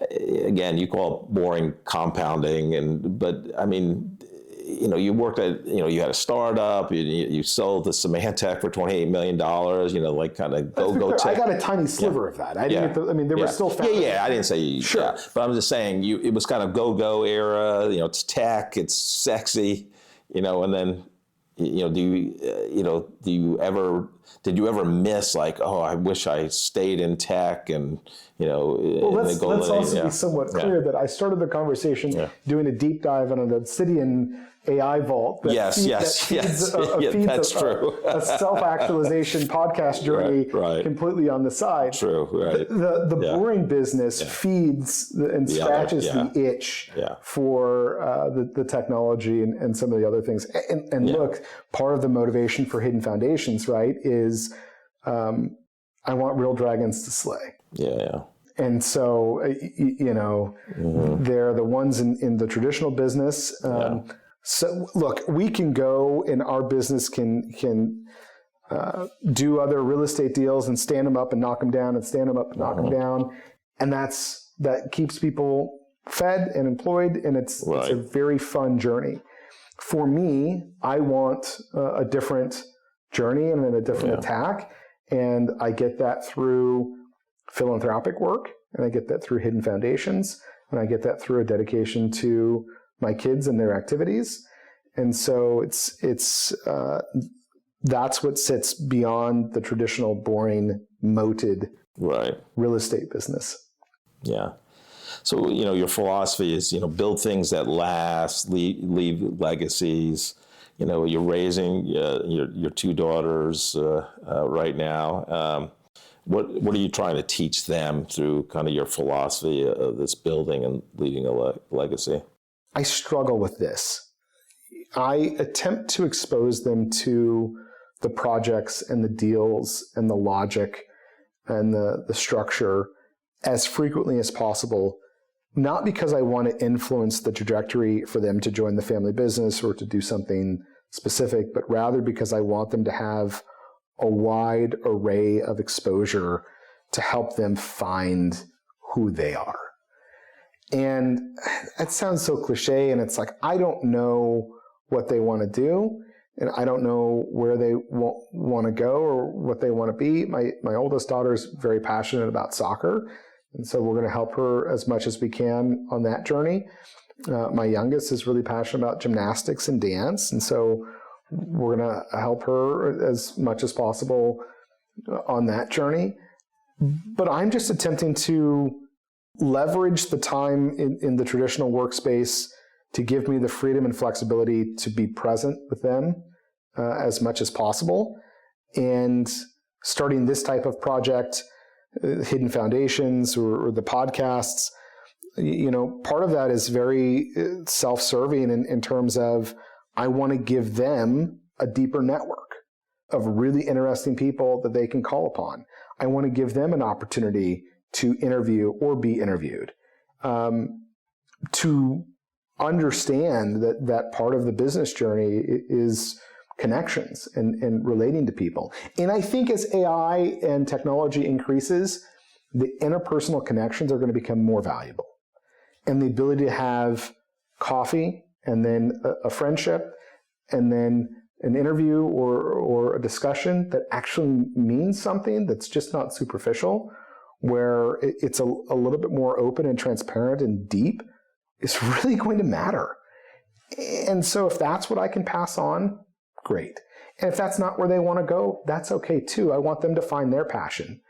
again, you call it boring compounding, but I mean, you worked at, you had a startup, you sold the Symantec for $28 million, like kind of go tech. I got a tiny sliver of that. I didn't get there were still founders. I didn't say sure. Yeah, but I'm just saying it was kind of go era, it's tech, it's sexy, and then, did you ever miss like, oh, I wish I stayed in tech and, Well, let's also be somewhat clear that I started the conversation doing a deep dive on an Obsidian AI vault. That's true. A self-actualization podcast journey completely on the side. True, right. The boring business feeds and scratches the itch for the technology and some of the other things. And look, part of the motivation for Hidden Foundations, right, is I want real dragons to slay. Yeah. And so, they're the ones in the traditional business. So look, we can go and our business can do other real estate deals and stand them up and knock them down and stand them up and knock them down. And that keeps people fed and employed. And it's a very fun journey. For me, I want a different journey and a different attack. And I get that through philanthropic work, and I get that through Hidden Foundations, and I get that through a dedication to my kids and their activities. And so it's that's what sits beyond the traditional boring, moated real estate business. Yeah. So, your philosophy is, build things that last, leave legacies. You're raising your 2 daughters right now. What are you trying to teach them through kind of your philosophy of this building and leaving a legacy? I struggle with this. I attempt to expose them to the projects and the deals and the logic and the structure as frequently as possible, not because I want to influence the trajectory for them to join the family business or to do something specific, but rather because I want them to have a wide array of exposure to help them find who they are. And that sounds so cliche, and it's like, I don't know what they want to do, and I don't know where they want to go or what they want to be. My oldest daughter is very passionate about soccer, and so we're going to help her as much as we can on that journey. My youngest is really passionate about gymnastics and dance, and so we're going to help her as much as possible on that journey. But I'm just attempting to leverage the time in the traditional workspace to give me the freedom and flexibility to be present with them as much as possible. And starting this type of project, Hidden Foundations or the podcasts, part of that is very self-serving in terms of I want to give them a deeper network of really interesting people that they can call upon. I want to give them an opportunity to interview or be interviewed, to understand that part of the business journey is connections and relating to people. And I think as AI and technology increases, the interpersonal connections are going to become more valuable. And the ability to have coffee and then a friendship and then an interview or a discussion that actually means something that's just not superficial, where it's a little bit more open and transparent and deep, is really going to matter. And so if that's what I can pass on, great. And if that's not where they want to go, that's okay too. I want them to find their passion.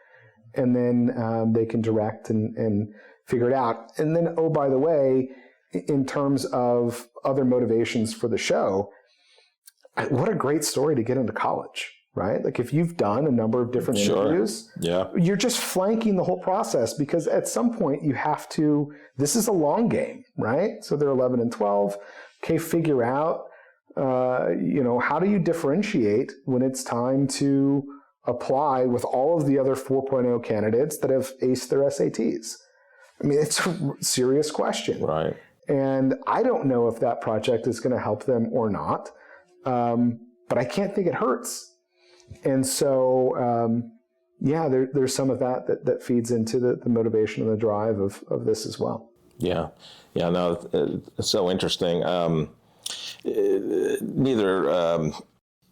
And then they can direct and figure it out. And then, oh, by the way, in terms of other motivations for the show, what a great story to get into college, right? Like if you've done a number of different interviews, you're just flanking the whole process, because at some point you have to, this is a long game, right? So they're 11 and 12. Okay, figure out, how do you differentiate when it's time to apply with all of the other 4.0 candidates that have aced their SATs? I mean, it's a serious question. Right. And I don't know if that project is going to help them or not, but I can't think it hurts. And so, there's some of that feeds into the motivation and the drive of this as well. Yeah. Yeah, no, it's so interesting. Neither,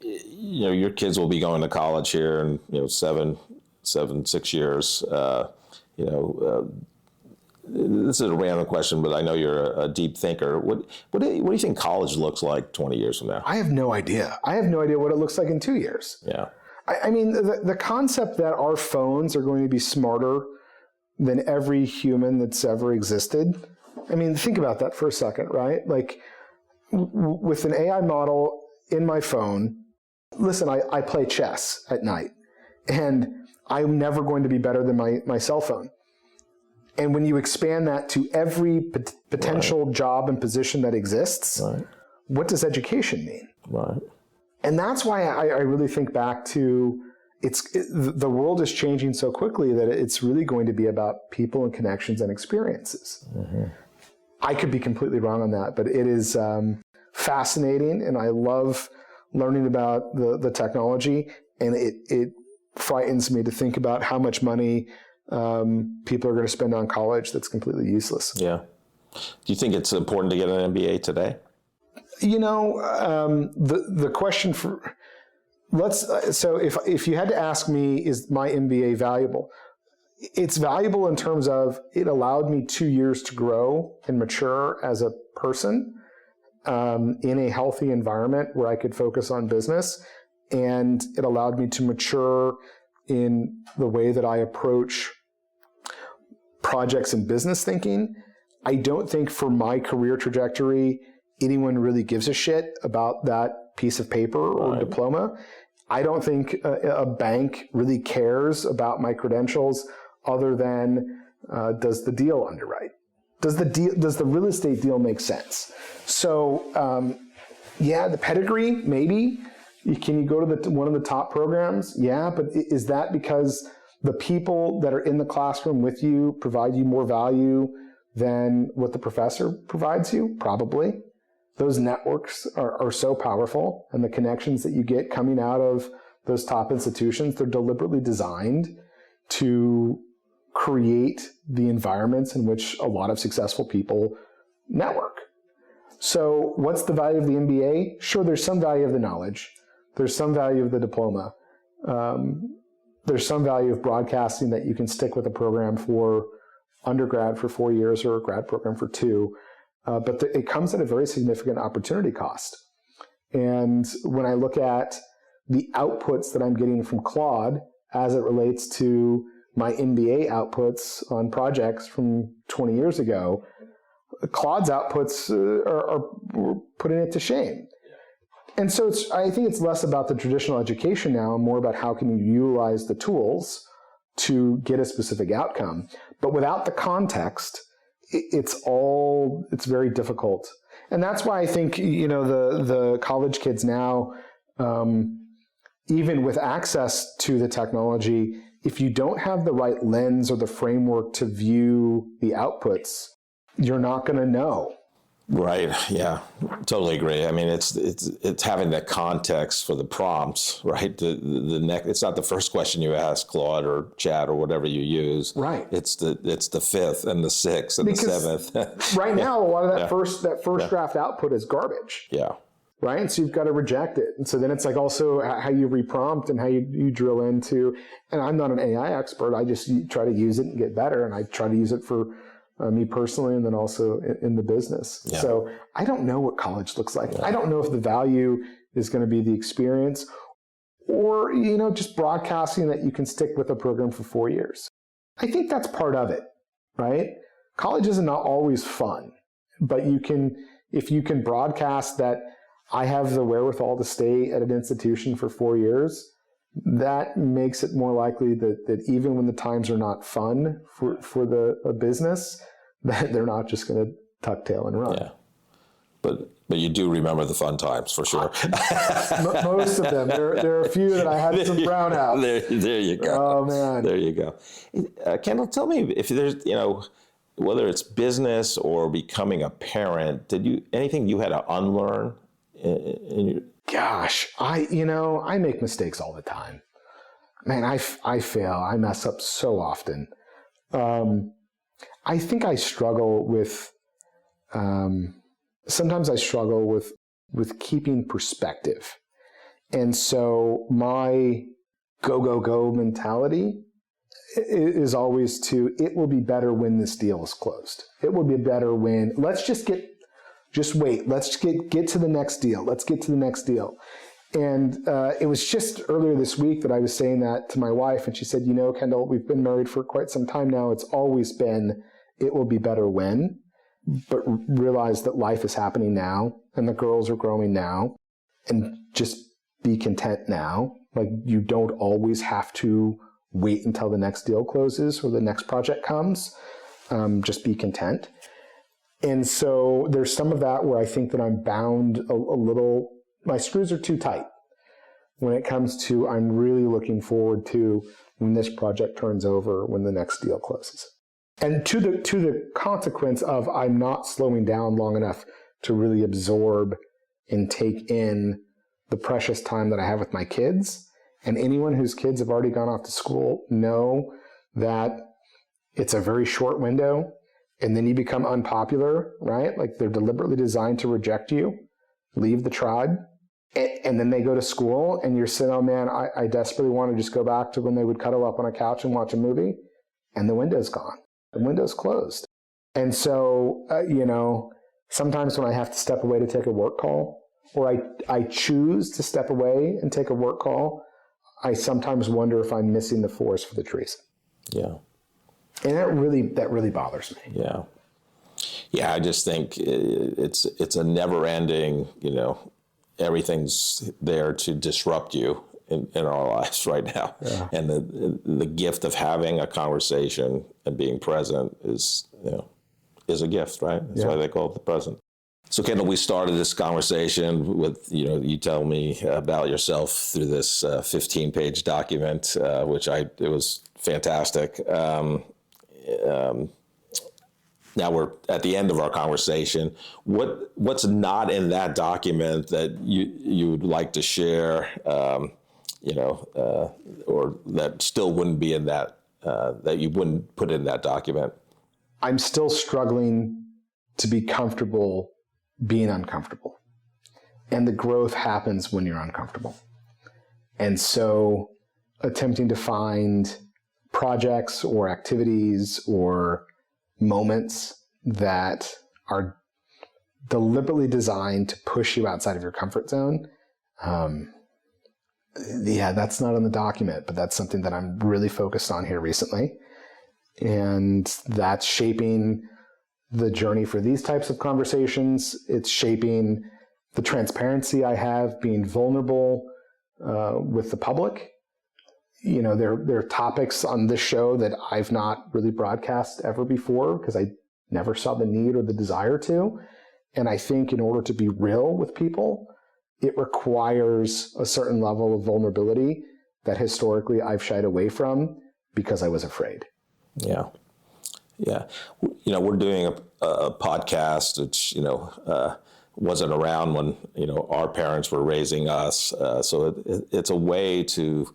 your kids will be going to college here in, 6 years. This is a random question, but I know you're a deep thinker. What do you think college looks like 20 years from now? I have no idea. I have no idea what it looks like in 2 years. Yeah. I mean, the concept that our phones are going to be smarter than every human that's ever existed. I mean, think about that for a second, right? Like with an AI model in my phone, listen, I play chess at night, and I'm never going to be better than my cell phone. And when you expand that to every potential job and position that exists, what does education mean? Right. And that's why I really think back to the world is changing so quickly that it's really going to be about people and connections and experiences. Mm-hmm. I could be completely wrong on that, but it is fascinating, and I love learning about the technology, and it frightens me to think about how much money people are going to spend on college that's completely useless. Yeah. Do you think it's important to get an MBA today? The question so if you had to ask me, is my MBA valuable? It's valuable in terms of it allowed me 2 years to grow and mature as a person in a healthy environment where I could focus on business, and it allowed me to mature in the way that I approach projects and business thinking. I don't think for my career trajectory, anyone really gives a shit about that piece of paper or diploma. I don't think a bank really cares about my credentials other than does the deal underwrite? Does the real estate deal make sense? So, the pedigree, maybe. Can you go to one of the top programs? Yeah, but is that because the people that are in the classroom with you provide you more value than what the professor provides you? Probably. Those networks are so powerful, and the connections that you get coming out of those top institutions, they're deliberately designed to create the environments in which a lot of successful people network. So what's the value of the MBA? Sure, there's some value of the knowledge. There's some value of the diploma. There's some value of broadcasting that you can stick with a program for undergrad for 4 years or a grad program for 2. But it comes at a very significant opportunity cost. And when I look at the outputs that I'm getting from Claude as it relates to my MBA outputs on projects from 20 years ago, Claude's outputs are putting it to shame. And so I think it's less about the traditional education now and more about how can you utilize the tools to get a specific outcome. But without the context, it's very difficult. And that's why I think, the college kids now, even with access to the technology, if you don't have the right lens or the framework to view the outputs, you're not going to know. Right. Yeah. Totally agree. I mean, it's having that context for the prompts, right? It's not the first question you ask Claude or Chat or whatever you use. Right. It's the fifth and the sixth and the seventh. Right now, a lot of that first draft output is garbage. Yeah. Right. And so you've got to reject it. And so then it's like also how you reprompt and how you drill into. And I'm not an AI expert. I just try to use it and get better. And I try to use it for me personally, and then also in the business. Yeah. So I don't know what college looks like. Yeah. I don't know if the value is going to be the experience or, just broadcasting that you can stick with a program for 4 years. I think that's part of it, right? college is not always fun, but if you can broadcast that I have the wherewithal to stay at an institution for 4 years, that makes it more likely that even when the times are not fun for a business, that they're not just going to tuck tail and run. Yeah. But you do remember the fun times for sure. Most of them. There are a few that I had some brownouts. There you go. Oh man. There you go. Kendall, tell me if there's, whether it's business or becoming a parent, anything you had to unlearn in your... Gosh, I make mistakes all the time. Man, I fail. I mess up so often. I think I struggle with, sometimes I struggle with keeping perspective. And so my go mentality is always it will be better when this deal is closed. It will be better when, just wait. Let's get to the next deal. Let's get to the next deal. And it was just earlier this week that I was saying that to my wife, and she said, Kendall, we've been married for quite some time now. It's always been, it will be better when, but realize that life is happening now and the girls are growing now, and just be content now. Like, you don't always have to wait until the next deal closes or the next project comes. Just be content. And so there's some of that where I think that I'm bound a little, my screws are too tight when it comes to, I'm really looking forward to when this project turns over, when the next deal closes. And to the consequence of, I'm not slowing down long enough to really absorb and take in the precious time that I have with my kids. And anyone whose kids have already gone off to school know that it's a very short window. And then you become unpopular, right? Like, they're deliberately designed to reject you, leave the tribe, and then they go to school and you're saying, oh man, I desperately want to just go back to when they would cuddle up on a couch and watch a movie, and the window's gone. The window's closed. And so, sometimes when I have to step away to take a work call, or I choose to step away and take a work call, I sometimes wonder if I'm missing the forest for the trees. Yeah. And that really bothers me. Yeah. Yeah, I just think it's a never-ending, everything's there to disrupt you in our lives right now. Yeah. And the gift of having a conversation and being present is a gift, right? That's why they call it the present. So, Kendall, we started this conversation with, you tell me about yourself through this 15-page document, which it was fantastic. Now we're at the end of our conversation. What's not in that document that you would like to share, or that still wouldn't be in that you wouldn't put in that document? I'm still struggling to be comfortable being uncomfortable, and the growth happens when you're uncomfortable. And so, attempting to find projects or activities or moments that are deliberately designed to push you outside of your comfort zone. That's not on the document, but that's something that I'm really focused on here recently. And that's shaping the journey for these types of conversations. It's shaping the transparency I have, being vulnerable with the public. There are topics on this show that I've not really broadcast ever before because I never saw the need or the desire to. And I think in order to be real with people, it requires a certain level of vulnerability that historically I've shied away from because I was afraid. Yeah. Yeah. We're doing a podcast, which, wasn't around when, our parents were raising us. So it's a way to,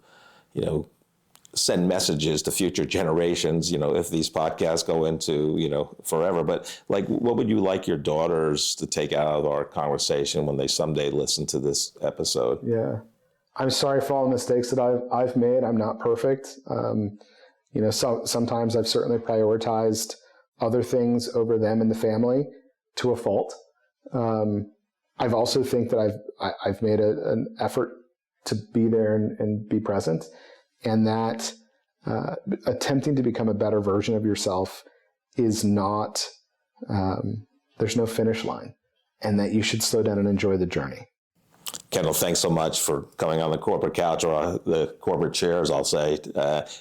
send messages to future generations, if these podcasts go into, forever. But what would you like your daughters to take out of our conversation when they someday listen to this episode? Yeah. I'm sorry for all the mistakes that I've made. I'm not perfect. Sometimes I've certainly prioritized other things over them and the family to a fault. I've also think that I've made an effort to be there and be present, and that attempting to become a better version of yourself is not, there's no finish line, and that you should slow down and enjoy the journey. Kendall, thanks so much for coming on the corporate couch, or the corporate chairs, I'll say,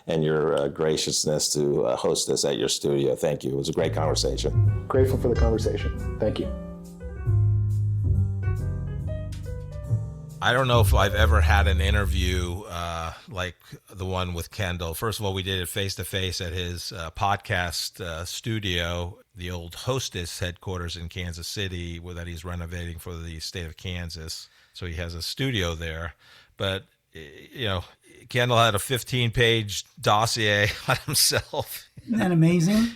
and your graciousness to host this at your studio. Thank you. It was a great conversation. Grateful for the conversation. Thank you. I don't know if I've ever had an interview like the one with Kendall. First of all, we did it face-to-face at his podcast studio, the old Hostess headquarters in Kansas City, that he's renovating for the state of Kansas. So he has a studio there. But, Kendall had a 15-page dossier on himself. Isn't that amazing?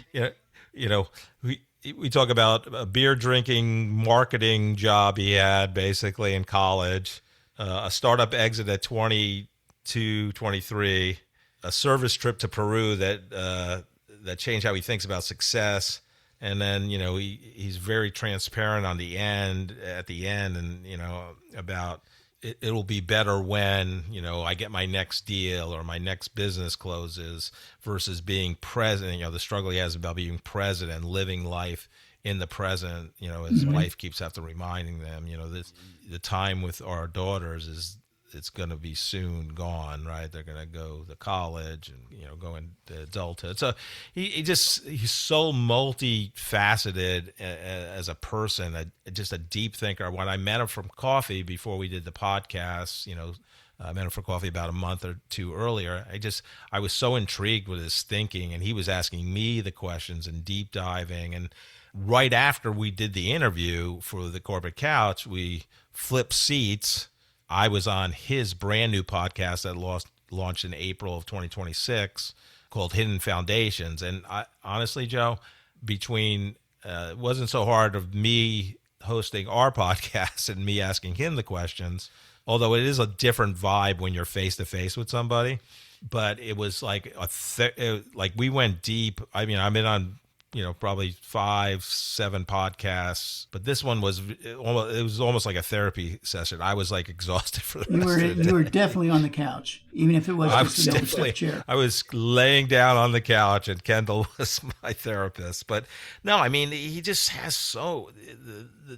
We talk about a beer drinking marketing job he had basically in college. A startup exit at 22, 23, a service trip to Peru that changed how he thinks about success. And then, he's very transparent at the end, and, about it'll be better when, I get my next deal or my next business closes, versus being present. The struggle he has about being present and living life in the present. His wife keeps having to reminding them, the time with our daughters it's going to be soon gone, right? They're going to go to college and, go into adulthood. So he's so multifaceted as a person, just a deep thinker. When I met him from coffee before we did the podcast, I met him for coffee about a month or two earlier. I was so intrigued with his thinking, and he was asking me the questions and deep diving. And right after we did the interview for the Corporate Couch, we flipped seats. I was on his brand new podcast that launched in April of 2026 called Hidden Foundations. And honestly, Joe, it wasn't so hard of me hosting our podcast and me asking him the questions, although it is a different vibe when you're face to face with somebody. But it was like like we went deep. I mean, I've been on probably 5-7 podcasts, but this one was almost like a therapy session. I was like exhausted for the rest of the day. You were definitely on the couch, even if it was just an old chair. I was laying down on the couch, and Kendall was my therapist. But no, I mean, he just has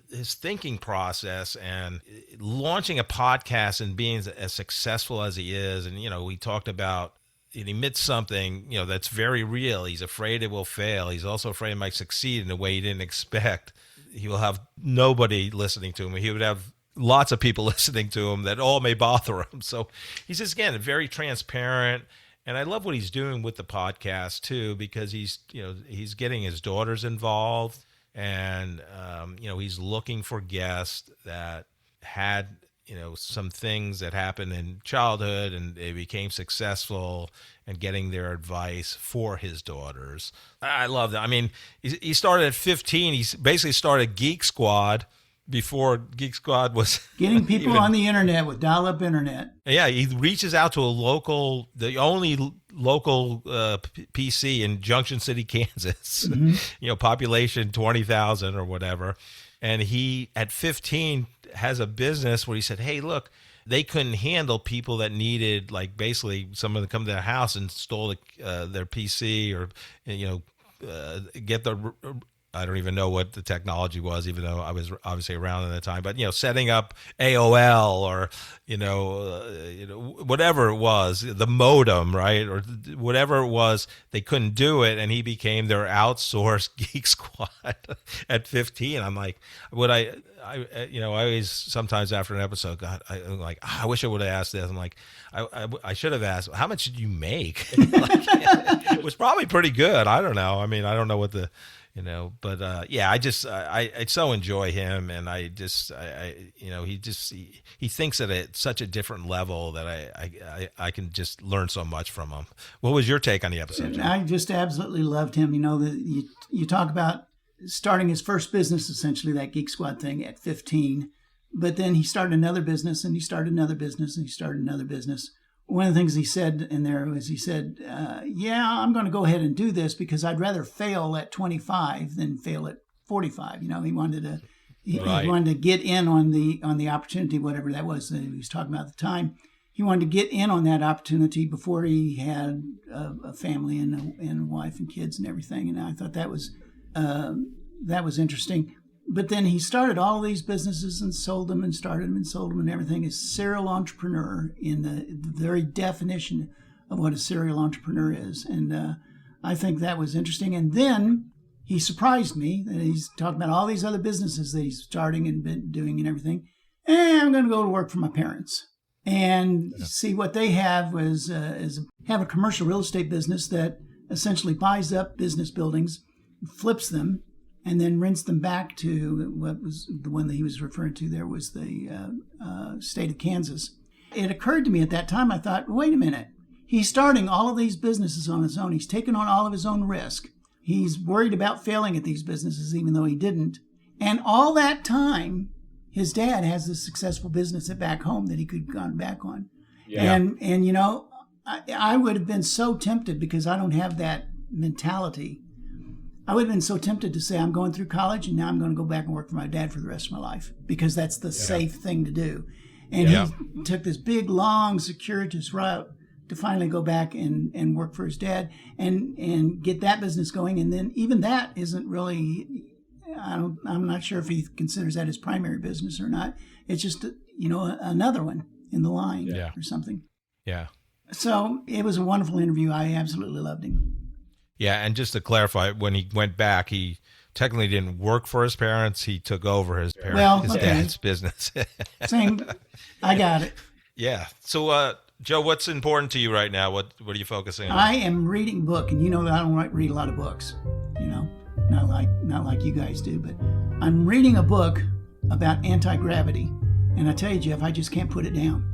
his thinking process, and launching a podcast and being as successful as he is. And we talked about, he admits something, that's very real. He's afraid it will fail. He's also afraid it might succeed in a way he didn't expect. He will have nobody listening to him. He would have lots of people listening to him that all may bother him. So he's just, again, very transparent. And I love what he's doing with the podcast too, because he's getting his daughters involved, and he's looking for guests that had some things that happened in childhood and they became successful, and getting their advice for his daughters. I love that. I mean, he started at 15. He basically started Geek Squad before Geek Squad was getting people on the internet with dial-up internet. Yeah, he reaches out to the only local PC in Junction City, Kansas. Population 20,000 or whatever. And he, at 15, has a business where he said, hey, look, they couldn't handle people that needed, like, basically someone to come to their house and install their PC, or, get the, I don't even know what the technology was, even though I was obviously around at the time, but, setting up AOL or, whatever it was, the modem, right? Or whatever it was, they couldn't do it. And he became their outsourced Geek Squad at 15. I'm like, I always, sometimes after an episode, God, I'm like, I wish I would have asked this. I'm like, I should have asked, how much did you make? It was probably pretty good. I don't know. I mean, I don't know what the, but I so enjoy him, and he thinks at such a different level that I can just learn so much from him. What was your take on the episode, John? I just absolutely loved him. You talk about starting his first business, essentially that Geek Squad thing, at 15, but then he started another business, and he started another business, and he started another business. One of the things he said in there was, I'm going to go ahead and do this because I'd rather fail at 25 than fail at 45. He wanted to get in on the opportunity, whatever that was that he was talking about at the time. he wanted to get in on that opportunity before he had a family and a wife and kids and everything. And I thought that was interesting. But then he started all these businesses and sold them and started them and sold them and everything. A serial entrepreneur in the very definition of what a serial entrepreneur is. And I think that was interesting. And then he surprised me that he's talking about all these other businesses that he's starting and been doing and everything. And I'm going to go to work for my parents. And see what they have have a commercial real estate business that essentially buys up business buildings, flips them, and then rents them back to what was the one that he was referring to there was the state of Kansas. It occurred to me at that time, I thought, wait a minute. He's starting all of these businesses on his own. He's taking on all of his own risk. He's worried about failing at these businesses, even though he didn't. And all that time, his dad has this successful business at back home that he could have gone back on. Yeah. And you know, I would have been so tempted because I don't have that mentality. I would have been so tempted to say, I'm going through college and now I'm going to go back and work for my dad for the rest of my life because that's the safe thing to do. And he took this big, long, circuitous route to finally go back and work for his dad and get that business going. And then even that isn't really, I'm not sure if he considers that his primary business or not. It's just, another one in the line or something. Yeah. So it was a wonderful interview. I absolutely loved him. Yeah, and just to clarify, when he went back, he technically didn't work for his parents. He took over his dad's business. Same. I got it. Yeah. So, Joe, what's important to you right now? What are you focusing on? I am reading a book, and you know that I don't read a lot of books. Not like you guys do, but I'm reading a book about anti-gravity, and I tell you, Jeff, I just can't put it down.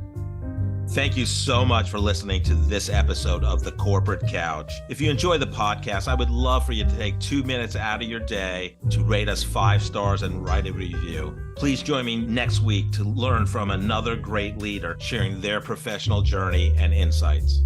Thank you so much for listening to this episode of The Corporate Couch. If you enjoy the podcast, I would love for you to take 2 minutes out of your day to rate us 5 stars and write a review. Please join me next week to learn from another great leader sharing their professional journey and insights.